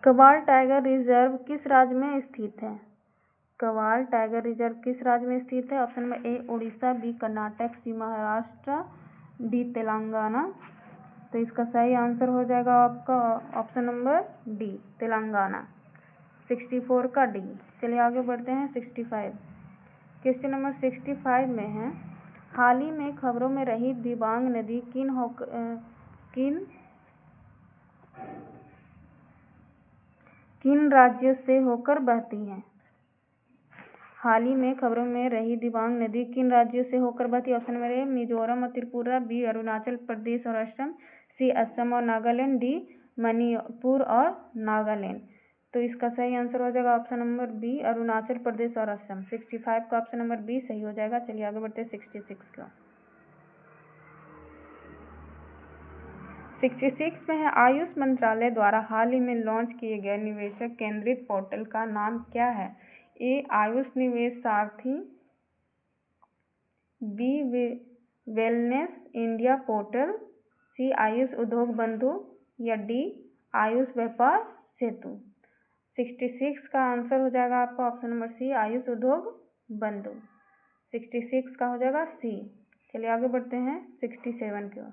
कवाल टाइगर रिजर्व किस राज्य में स्थित है? कवाल टाइगर रिजर्व किस राज्य में स्थित है? Option number A Orissa, B Karnataka, C Maharashtra, D Telangana. तो इसका सही आंसर हो जाएगा आपका ऑप्शन नंबर डी तेलंगाना। 64 का डी। चलिए आगे बढ़ते हैं 65। क्वेश्चन नंबर 65 में है हाल ही में खबरों में रही दिबांग नदी किन राज्यों से होकर बहती है? हाल ही में खबरों में रही दिबांग नदी किन राज्यों से होकर बहती है? ऑप्शन नंबर ए मिजोरम और त्रिपुरा, बी अरुणाचल प्रदेश और असम, सी असम और नागालैंड, डी मणिपुर और नागालैंड। तो इसका सही आंसर हो जाएगा option number B, Arunachal Pradesh और असम। 65 का ऑप्शन नंबर बी सही हो जाएगा। चलिए आगे बढ़ते हैं 66 का। 66 में है, आयुष मंत्रालय द्वारा हाल ही में लॉन्च किए गए निवेशक केंद्रित पोर्टल का नाम क्या है? ए आयुष निवेश सारथी, बी वेलनेस इंडिया पोर्टल, सी आयुष उद्योग बंधु या डी आयुष व्यापार सेतु। 66 का आंसर हो जाएगा आपका ऑप्शन नंबर सी, आयुष उद्योग बंधु। 66 का हो जाएगा सी। चलिए आगे बढ़ते हैं 67 की ओर।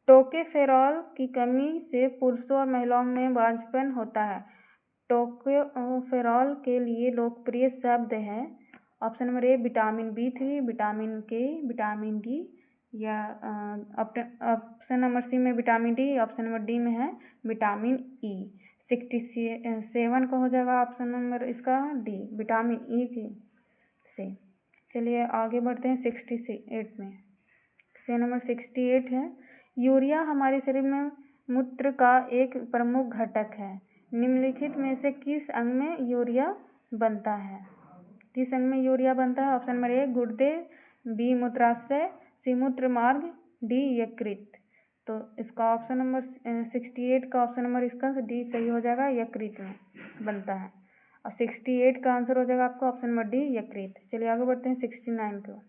टोकोफेरॉल की कमी से पुरुषों और महिलाओं में बांझपन होता है। टोकोफेरॉल के लिए लोकप्रिय शब्द है option number A vitamin B3, vitamin के, विटामिन डी या ऑप्शन नंबर सी में vitamin D, option number D में है विटामिन ई। 67 का हो जाएगा ऑप्शन नंबर इसका डी, विटामिन ई की से। चलिए आगे बढ़ते हैं 68 में। क्वेश्चन नंबर 68 है, यूरिया हमारे शरीर में मूत्र का एक प्रमुख घटक है। निम्नलिखित में से किस अंग में यूरिया बनता है? किस अंग में यूरिया बनता है? ऑप्शन नंबर ए गुर्दे, बी मूत्राशय, सी मूत्र मार्ग, डी यकृत। तो इसका ऑप्शन नंबर 68 का ऑप्शन नंबर इसका डी सही हो जाएगा, यकृत में बनता है। और 68 का आंसर हो जाएगा आपका ऑप्शन नंबर डी, यकृत। चलिए आगे बढ़ते हैं 69 को।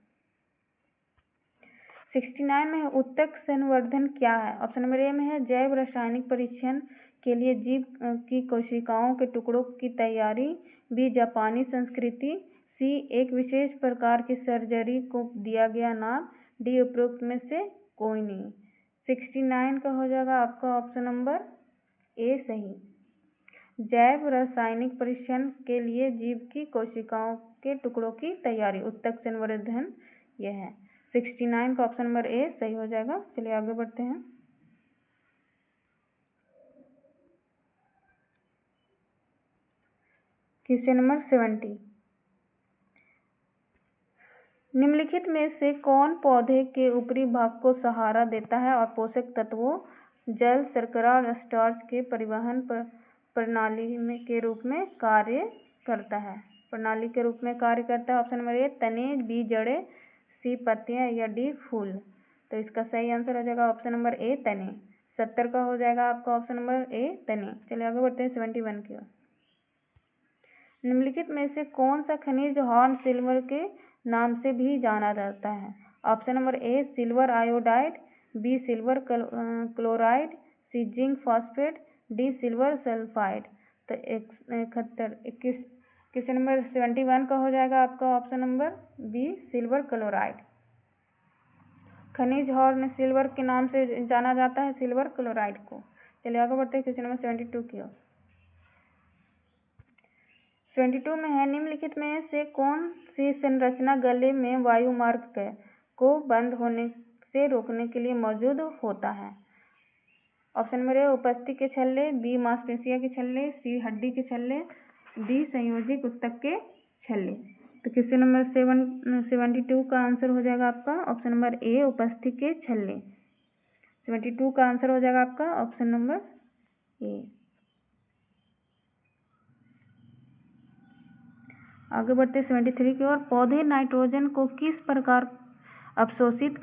69 में उत्तक संवर्धन क्या है? ऑप्शन नंबर ए में है जैव रासायनिक परीक्षण के लिए जीव की कोशिकाओं के टुकड़ों की तैयारी, बी जापानी संस्कृति, सी एक विशेष प्रकार की सर्जरी को दिया गया नाम, डी उपरोक्त में से कोई नहीं। 69 का हो जाएगा आपका ऑप्शन नंबर ए सही। जैव रासायनिक परीक्षण के लिए जीव की कोशिकाओं के टुकड़ों की तैयारी, उत्तक संवर्धन यह है। 69 का ऑप्शन नंबर ए सही हो जाएगा। चलिए आगे बढ़ते हैं। क्वेश्चन नंबर 70, निम्नलिखित में से कौन पौधे के ऊपरी भाग को सहारा देता है और पोषक तत्वों, जल, शर्करा और स्टार्च के परिवहन प्रणाली में के रूप में कार्य करता है? प्रणाली के रूप में कार्य करता है। ऑप्शन नंबर ए तने, बी जड़ें, सी पत्तियां या डी फूल। तो इसका सही आंसर हो जाएगा ऑप्शन नंबर ए तने। 70 का हो जाएगा आपका ऑप्शन नंबर ए तने। चलिए आगे बढ़ते हैं 71 की ओर। निम्नलिखित में से कौन सा खनिज हॉर्न सिल्वर के नाम से भी जाना जाता है? Option number A silver iodide, B silver chloride, C zinc phosphate, D silver sulphide. तो 71 क्वेश्चन नंबर 71 का हो जाएगा आपका option number B silver chloride. खनिज हॉर्न सिल्वर के नाम से जाना जाता है सिल्वर क्लोराइड को। चलिए आगे बढ़ते हैं क्वेश्चन नंबर 72 की ओर। 72 में है, निम्नलिखित में से कौन सी संरचना गले में वायु मार्ग को बंद होने से रोकने के लिए मौजूद होता है? ऑप्शन नंबर ए उपस्थि के छल्ले, बी मांसपेशियों के छल्ले, सी हड्डी के छल्ले, डी संयोजिक ऊतक के छल्ले। तो क्वेश्चन नंबर 72 का आंसर हो जाएगा आपका ऑप्शन नंबर ए उपस्थि के छल्ले। 72 का आंसर हो जाएगा आपका ऑप्शन नंबर ए। आगे बढ़ते 73 की ओर। पौधे नाइट्रोजन को किस प्रकार अवशोषित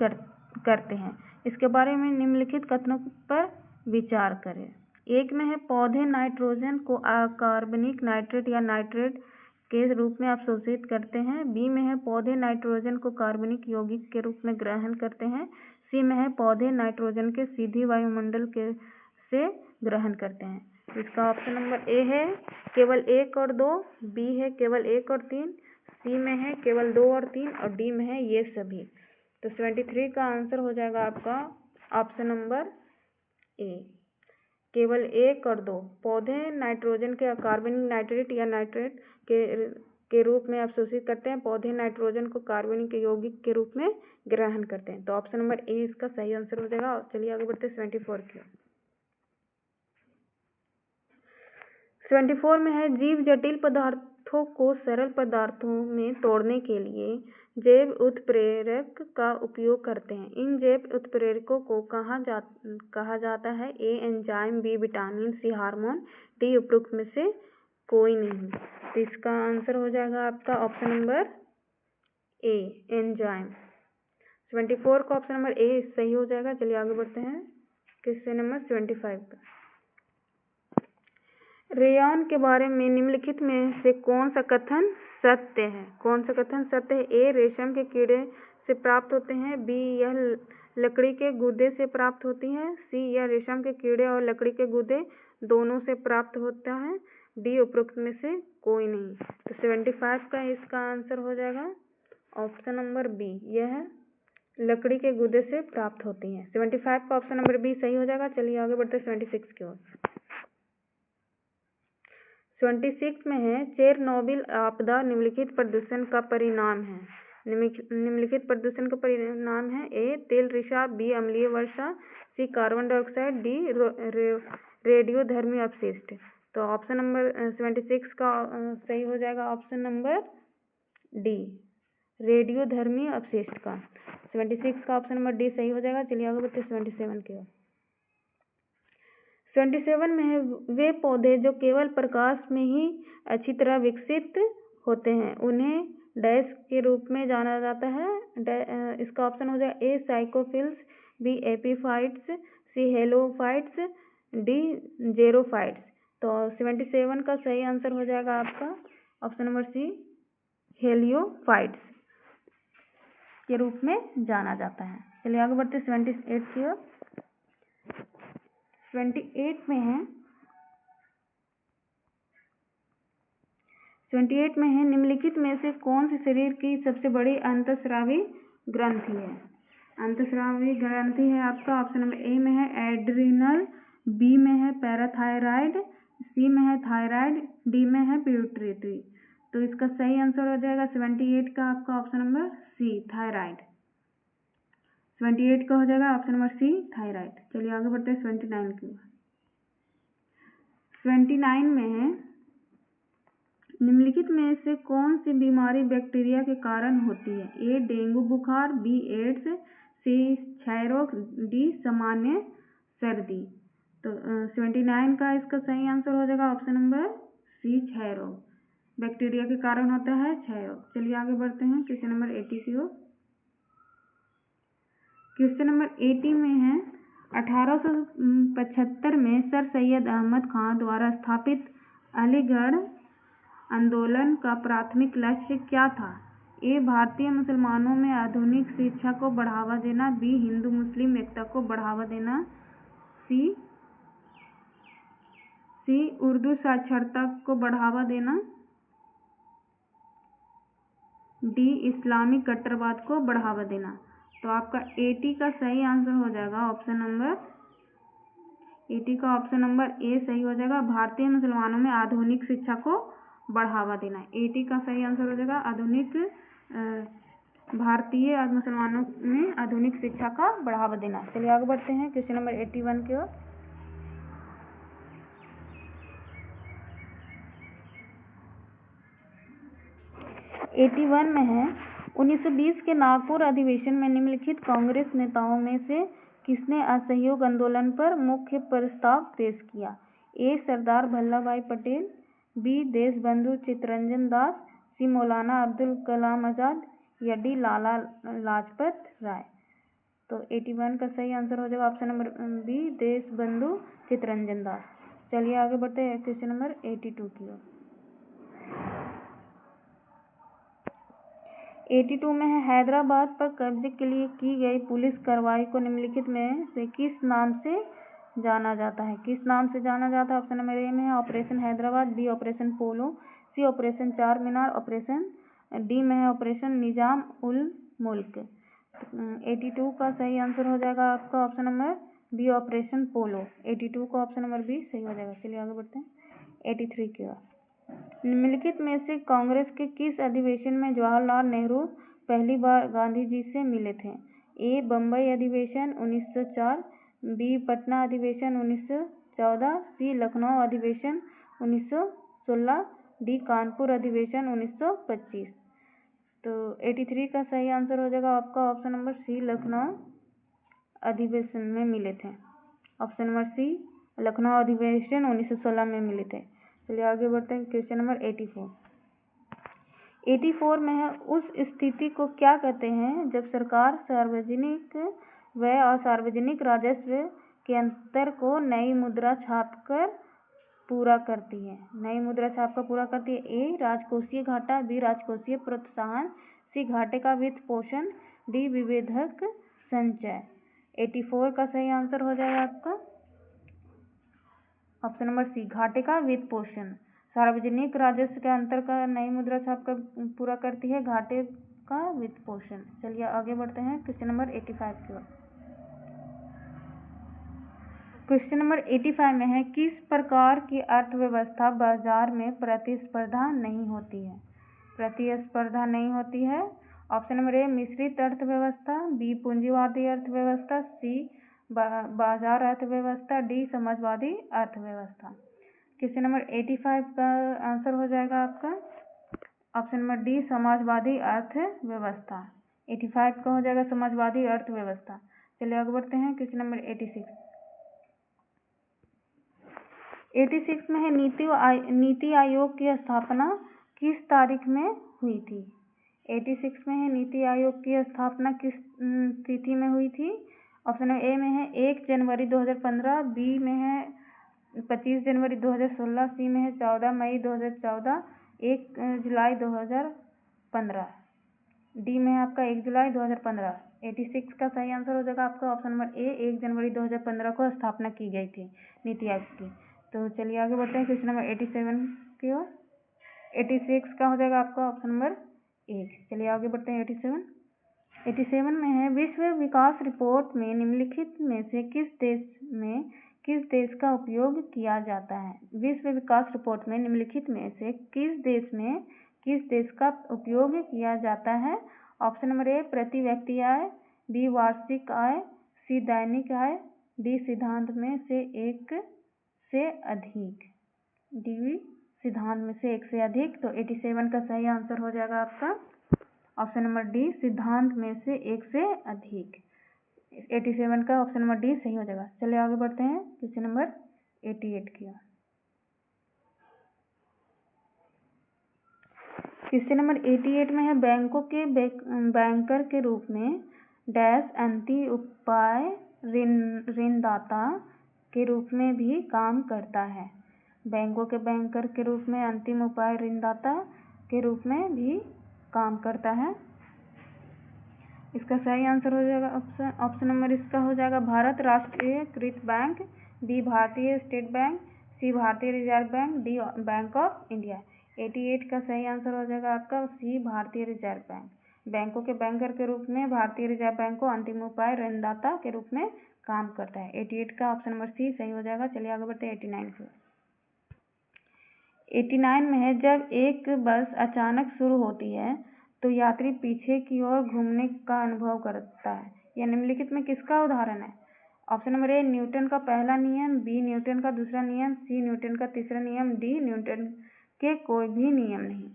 करते हैं? इसके बारे में निम्नलिखित कथनों पर विचार करें। एक में है पौधे नाइट्रोजन को अकार्बनिक नाइट्रेट या नाइट्रेट के रूप में अवशोषित करते हैं। बी में है पौधे नाइट्रोजन को कार्बनिक यौगिक के रूप में ग्रहण करते हैं। सी में है पौधे नाइट्रोजन के सीधी वायुमंडल से ग्रहण करते हैं। इसका ऑप्शन नंबर ए है केवल 1 और 2, बी है केवल 1 और 3, सी में है केवल 2 और 3 और डी में है ये सभी। तो 73 का आंसर हो जाएगा आपका ऑप्शन नंबर ए केवल 1 और 2। पौधे नाइट्रोजन के कार्बनिक नाइट्रेट या नाइट्रेट के रूप में अवशोषित करते हैं। पौधे नाइट्रोजन को कार्बनिक यौगिक के रूप में ग्रहण करते हैं। तो ऑप्शन नंबर ए इसका सही आंसर हो जाएगा। चलिए आगे बढ़ते 74 की। 74 में है जीव जटिल पदार्थों पदार्थों को सरल पदार्थों में तोड़ने के लिए जैव उत्प्रेरक का उपयोग करते हैं। इन जैव उत्प्रेरकों को कहा जाता है? ए एंजाइम, बी विटामिन, सी हार्मोन, डी उपरोक्त में से कोई नहीं। तो इसका आंसर हो जाएगा आपका ऑप्शन नंबर ए एंजाइम। 74 का ऑप्शन नंबर ए सही हो जाएगा। चलिए आगे बढ़ते हैं क्वेश्चन नंबर 75 का। रेयान के बारे में निम्नलिखित में से कौन सा कथन सत्य है? कौन सा कथन सत्य है? ए रेशम के कीड़े से प्राप्त होते हैं, बी यह लकड़ी के गूदे से प्राप्त होती है, सी यह रेशम के कीड़े और लकड़ी के गूदे दोनों से प्राप्त होता है, डी उपरोक्त में से कोई नहीं। तो 75 का इसका आंसर हो जाएगा ऑप्शन नंबर बी, यह लकड़ी के गूदे से प्राप्त होती हैं। 75 का ऑप्शन नंबर बी सही हो जाएगा। चलिए आगे बढ़ते हैं 76 की ओर। 26 में है चेरनोबिल आपदा निम्नलिखित प्रदूषण का परिणाम है। निम्नलिखित प्रदूषण का परिणाम है? ए तेल रिसाव, बी अम्लीय वर्षा, सी कार्बन डाइऑक्साइड, डी रेडियोधर्मी अपशिष्ट। तो ऑप्शन नंबर 76 का सही हो जाएगा ऑप्शन नंबर डी रेडियोधर्मी अपशिष्ट का। 76 का ऑप्शन नंबर डी सही हो जाएगा। चलिए आगे बढ़ते 77 की ओर। 77 में है वे पौधे जो केवल प्रकाश में ही अच्छी तरह विकसित होते हैं उन्हें डैश के रूप में जाना जाता है। इसका ऑप्शन हो जाएगा ए साइकोफिल्स, बी एपीफाइट्स, सी हेलोफाइट्स, डी जेरोफाइट्स। तो 77 का सही आंसर हो जाएगा आपका ऑप्शन नंबर सी हेलियोफाइट्स के रूप में जाना जाता है। चलिए आगे बढ़ते 78 की ओर। 28 में है 28 में है निम्नलिखित में से कौन सी शरीर की सबसे बड़ी अंतःस्रावी ग्रंथि है? अंतःस्रावी ग्रंथि है आपका ऑप्शन नंबर ए में है एड्रिनल, बी में है पैराथायराइड, सी में है थायराइड, डी में है पिट्यूटरी। तो इसका सही आंसर हो जाएगा 78 का आपका ऑप्शन नंबर सी थायराइड। 78 का हो जाएगा ऑप्शन नंबर सी थायराइड। चलिए आगे बढ़ते हैं 29 की। 29 में है निम्नलिखित में से कौन सी बीमारी बैक्टीरिया के कारण होती है? ए डेंगू बुखार, बी एड्स, सी क्षयरोग, डी सामान्य सर्दी। तो 79 का इसका सही आंसर हो जाएगा ऑप्शन नंबर सी क्षयरोग। बैक्टीरिया के कारण होता है क्षयरोग। चलिए आगे बढ़ते हैं क्वेश्चन नंबर 80 की ओर। क्वेश्चन नंबर 80 में है 1875 में सर सैयद अहमद खान द्वारा स्थापित अलीगढ़ आंदोलन का प्राथमिक लक्ष्य क्या था? ए भारतीय मुसलमानों में आधुनिक शिक्षा को बढ़ावा देना, बी हिंदू मुस्लिम एकता को बढ़ावा देना, सी उर्दू साक्षरता को बढ़ावा देना, डी इस्लामिक कट्टरवाद को बढ़ावा देना। तो आपका 80 का सही आंसर हो जाएगा ऑप्शन नंबर 80 का ऑप्शन नंबर ए सही हो जाएगा। भारतीय मुसलमानों में आधुनिक शिक्षा को बढ़ावा देना। 80 का सही आंसर हो जाएगा आधुनिक भारतीय मुसलमानों में आधुनिक शिक्षा का बढ़ावा देना। चलिए आगे बढ़ते हैं क्वेश्चन नंबर 81 की ओर। 81 में है 1920 के नागपुर अधिवेशन में निम्नलिखित कांग्रेस नेताओं में से किसने असहयोग आंदोलन पर मुख्य प्रस्ताव पेश किया? ए सरदार वल्लभ भाई पटेल, बी देशबंधु चित्तरंजन दास, सी मौलाना अब्दुल कलाम आजाद या डी लाला लाजपत राय। तो 81 का सही आंसर हो जाएगा option number B Deshbandhu Chittaranjan Das. चलिए आगे बढ़ते हैं क्वेश्चन नंबर 82 की ओर। 82 में है हैदराबाद पर कब्जे के लिए की गई पुलिस कार्रवाई को निम्नलिखित में से किस नाम से जाना जाता है? किस नाम से जाना जाता है? ऑप्शन नंबर ए में है ऑपरेशन हैदराबाद, बी ऑपरेशन पोलो, सी ऑपरेशन चार मीनार, ऑपरेशन डी में है ऑपरेशन निजाम उल मुल्क। 82 का सही आंसर हो जाएगा आपका ऑप्शन नंबर बी ऑपरेशन पोलो। 82 का ऑप्शन नंबर बी सही हो जाएगा। चलिए आगे बढ़ते हैं 83 की ओर। निम्नलिखित में से कांग्रेस के किस अधिवेशन में जवाहरलाल नेहरू पहली बार गांधी जी से मिले थे? ए बम्बई अधिवेशन 1904, बी पटना अधिवेशन 1914, सी लखनऊ अधिवेशन 1916, डी कानपुर अधिवेशन 1925। तो 83 का सही आंसर हो जाएगा आपका ऑप्शन नंबर सी, लखनऊ अधिवेशन में मिले थे। ऑप्शन नंबर सी, लखनऊ अधिवेशन 1916 में मिले थे। चलिए आगे बढ़ते हैं। क्वेश्चन नंबर 84 में है, उस स्थिति को क्या कहते हैं जब सरकार सार्वजनिक व्यय और सार्वजनिक राजस्व के अंतर को नई मुद्रा छापकर पूरा करती है। नई मुद्रा छापकर पूरा करती है। ए, राजकोषीय घाटा, बी, राजकोषीय प्रोत्साहन, सी, घाटे का वित्त पोषण, डी, विभेदक संचय। 84 का सही आंसर हो जाएगा आपका ऑप्शन नंबर सी, घाटे का वित्त पोषण। सार्वजनिक राजस्व के अंतर का नई मुद्रा छापकर पूरा करती है, घाटे का वित्त पोषण। चलिए आगे बढ़ते हैं क्वेश्चन नंबर 85 की ओर। क्वेश्चन नंबर 85 में है, किस प्रकार की अर्थव्यवस्था बाजार में प्रतिस्पर्धा नहीं होती है? प्रतिस्पर्धा नहीं होती है। ऑप्शन नंबर ए, मिश्रित अर्थव्यवस्था, बी, पूंजीवादी अर्थव्यवस्था, सी, बाजार अर्थव्यवस्था, डी, समाजवादी अर्थव्यवस्था। क्वेश्चन नंबर 85 का आंसर हो जाएगा आपका ऑप्शन नंबर डी, समाजवादी अर्थव्यवस्था। 85 का हो जाएगा समाजवादी अर्थव्यवस्था। चलिए आगे बढ़ते हैं क्वेश्चन नंबर 86 में है, नीति आयोग की स्थापना किस तारीख में हुई थी? 86 में है, नीति आयोग की स्थापना किस तिथि में हुई थी? ऑप्शन ए में है 1 जनवरी 2015, बी में है 25 जनवरी 2016, सी में है 14 मई 2014, 1 जुलाई 2015, डी में है आपका 1 जुलाई 2015। 86 का सही आंसर हो जाएगा आपका ऑप्शन नंबर ए, 1 जनवरी 2015 को स्थापना की गई थी नीति आयोग की। तो चलिए आगे बढ़ते हैं क्वेश्चन नंबर 87 की ओर। 86 का हो जाएगा आपका ऑप्शन नंबर 1। चलिए आगे बढ़ते हैं 87 में है, विश्व विकास रिपोर्ट में निम्नलिखित में से किस देश का उपयोग किया जाता है? विश्व विकास रिपोर्ट में निम्नलिखित में से किस देश का उपयोग किया जाता है? ऑप्शन नंबर ए, प्रति व्यक्ति आय, बी, वार्षिक आय, सी, दैनिक आय, डी, सिद्धांत में से एक से अधिक, डी, सिद्धांत में से एक से अधिक। तो 87 का सही आंसर हो जाएगा आपका ऑप्शन नंबर डी, सिद्धांत में से एक से अधिक। 87 का ऑप्शन नंबर डी सही हो जाएगा। चलिए आगे बढ़ते हैं क्वेश्चन नंबर 88 की ओर। क्वेश्चन नंबर 88 में है, बैंकों के बैंकर के रूप में डैश अंतिम उपाय ऋणदाता के रूप में भी काम करता है। बैंकों के बैंकर के रूप में अंतिम उपाय ऋणदाता के रूप में भी काम करता है। इसका सही आंसर हो जाएगा ऑप्शन नंबर इसका हो जाएगा भारत राष्ट्रीयकृत बैंक, बी, भारतीय स्टेट बैंक, सी, भारतीय reserve bank, D, bank of India. 88 का सही आंसर हो जाएगा आपका सी, भारतीय रिजर्व बैंक। बैंकों के बैंकर के रूप में भारतीय रिजर्व बैंक को अंतिम उपाय ऋणदाता के रूप में काम करता है। 88 का ऑप्शन नंबर सी सही हो जाएगा। चलिए आगे बढ़ते हैं 89 की। 89 में है, जब एक बस अचानक शुरू होती है तो यात्री पीछे की ओर घूमने का अनुभव करता है। यह निम्नलिखित में किसका उदाहरण है? ऑप्शन नंबर ए, न्यूटन का पहला नियम, बी, न्यूटन का दूसरा नियम, सी, न्यूटन का तीसरा नियम, डी, न्यूटन के कोई भी नियम नहीं।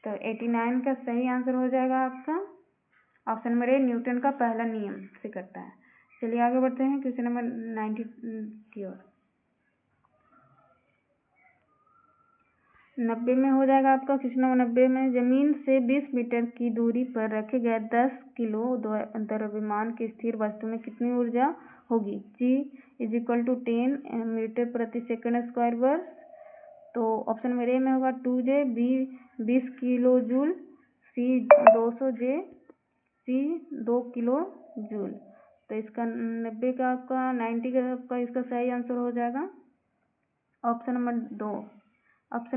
तो 89 का सही आंसर हो जाएगा आपका ऑप्शन नंबर ए, न्यूटन का पहला नियम से करता है। चलिए आगे बढ़ते हैं क्वेश्चन नंबर 90 की ओर। 90 में हो जाएगा आपका क्वेश्चन नंबर 90 में, जमीन से 20 मीटर की दूरी पर रखे गए 10 किलो द्रव्यमान की स्थिर वस्तु में कितनी ऊर्जा होगी? जी = 10 मीटर प्रति सेकंड स्क्वायर वर्ग। तो ऑप्शन नंबर ए में होगा 2J, बी 20 किलो जूल, सी 200 J, सी 2 किलो जूल। तो इसका 90 का आपका 90 का आपका इसका सही आंसर हो जाएगा option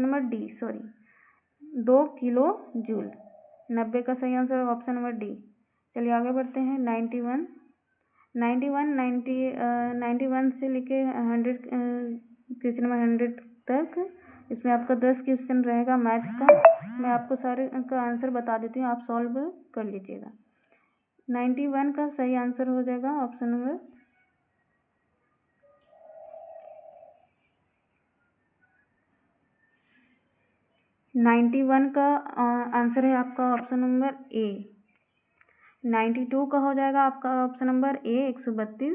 number D 2 kilo joule. 90 का सही आंसर ऑप्शन नंबर डी। चलिए आगे बढ़ते हैं 91 से लेके 100 क्वेश्चन नंबर 100 तक। इसमें आपका 10 क्वेश्चन रहेगा मैथ का। मैं आपको सारे का आंसर बता देती हूँ, आप सॉल्व कर लीजिएगा। 91 का सही आंसर हो जाएगा ऑप्शन नंबर 91 का आंसर है आपका ऑप्शन नंबर ए। 92 का हो जाएगा आपका ऑप्शन नंबर ए 132।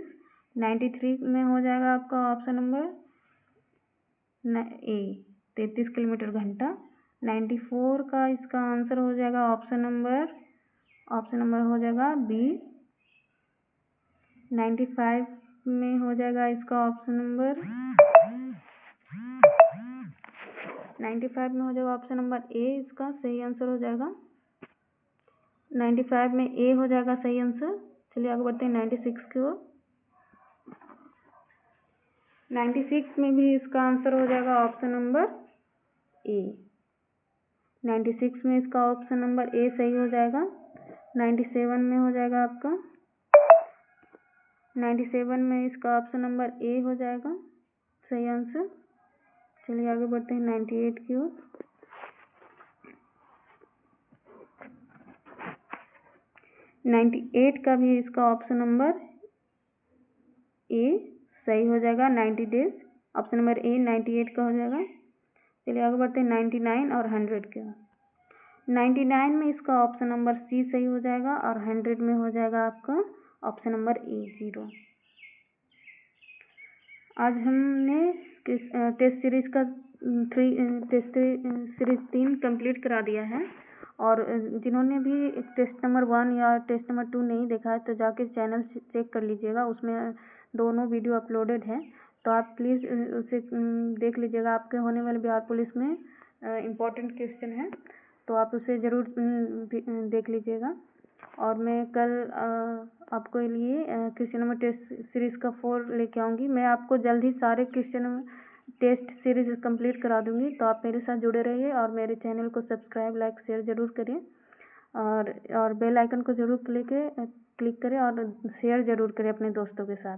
93 में हो जाएगा आपका ऑप्शन नंबर ए 33 किलोमीटर घंटा। 94 का इसका आंसर हो जाएगा ऑप्शन नंबर हो जाएगा बी। 95 में हो जाएगा इसका ऑप्शन नंबर 95 में हो जाएगा ऑप्शन नंबर ए, इसका सही आंसर हो जाएगा। 95 में ए हो जाएगा सही आंसर। चलिए आगे बढ़ते हैं 96 की ओर। 96 में भी इसका आंसर हो जाएगा ऑप्शन नंबर ए। 96 में इसका ऑप्शन नंबर ए सही हो जाएगा। 97 में हो जाएगा आपका 97 में इसका ऑप्शन नंबर ए हो जाएगा सही आंसर। चलिए आगे बढ़ते हैं 98 की ओर। 98 का भी इसका ऑप्शन नंबर ए सही हो जाएगा। 90 डेज ऑप्शन नंबर ए 98 का हो जाएगा। चलिए आगे बढ़ते हैं 99 और 100 के। 99 में इसका ऑप्शन नंबर सी सही हो जाएगा और 100 में हो जाएगा आपका ऑप्शन नंबर ए 0। आज हमने टेस्ट सीरीज का टेस्ट सीरीज 3 कंप्लीट करा दिया है। और जिन्होंने भी टेस्ट नंबर 1 या टेस्ट नंबर 2 नहीं देखा है तो जाके चैनल चेक कर लीजिएगा, उसमें दोनों वीडियो अपलोडेड हैं, तो आप प्लीज़ उसे देख लीजिएगा। आपके होने वाले बिहार पुलिस में इम्पोर्टेंट क्वेश्चन है, तो आप उसे ज़रूर देख लीजिएगा। और मैं कल आपको लिए क्वेश्चन नंबर टेस्ट सीरीज़ का 4 लेके आऊँगी। मैं आपको जल्द ही सारे क्वेश्चन टेस्ट सीरीज कंप्लीट करा दूँगी, तो आप मेरे साथ जुड़े रहिए और मेरे चैनल को सब्सक्राइब लाइक शेयर ज़रूर करें और बेल आइकन को ज़रूर क्लिक करें और शेयर ज़रूर करें अपने दोस्तों के साथ।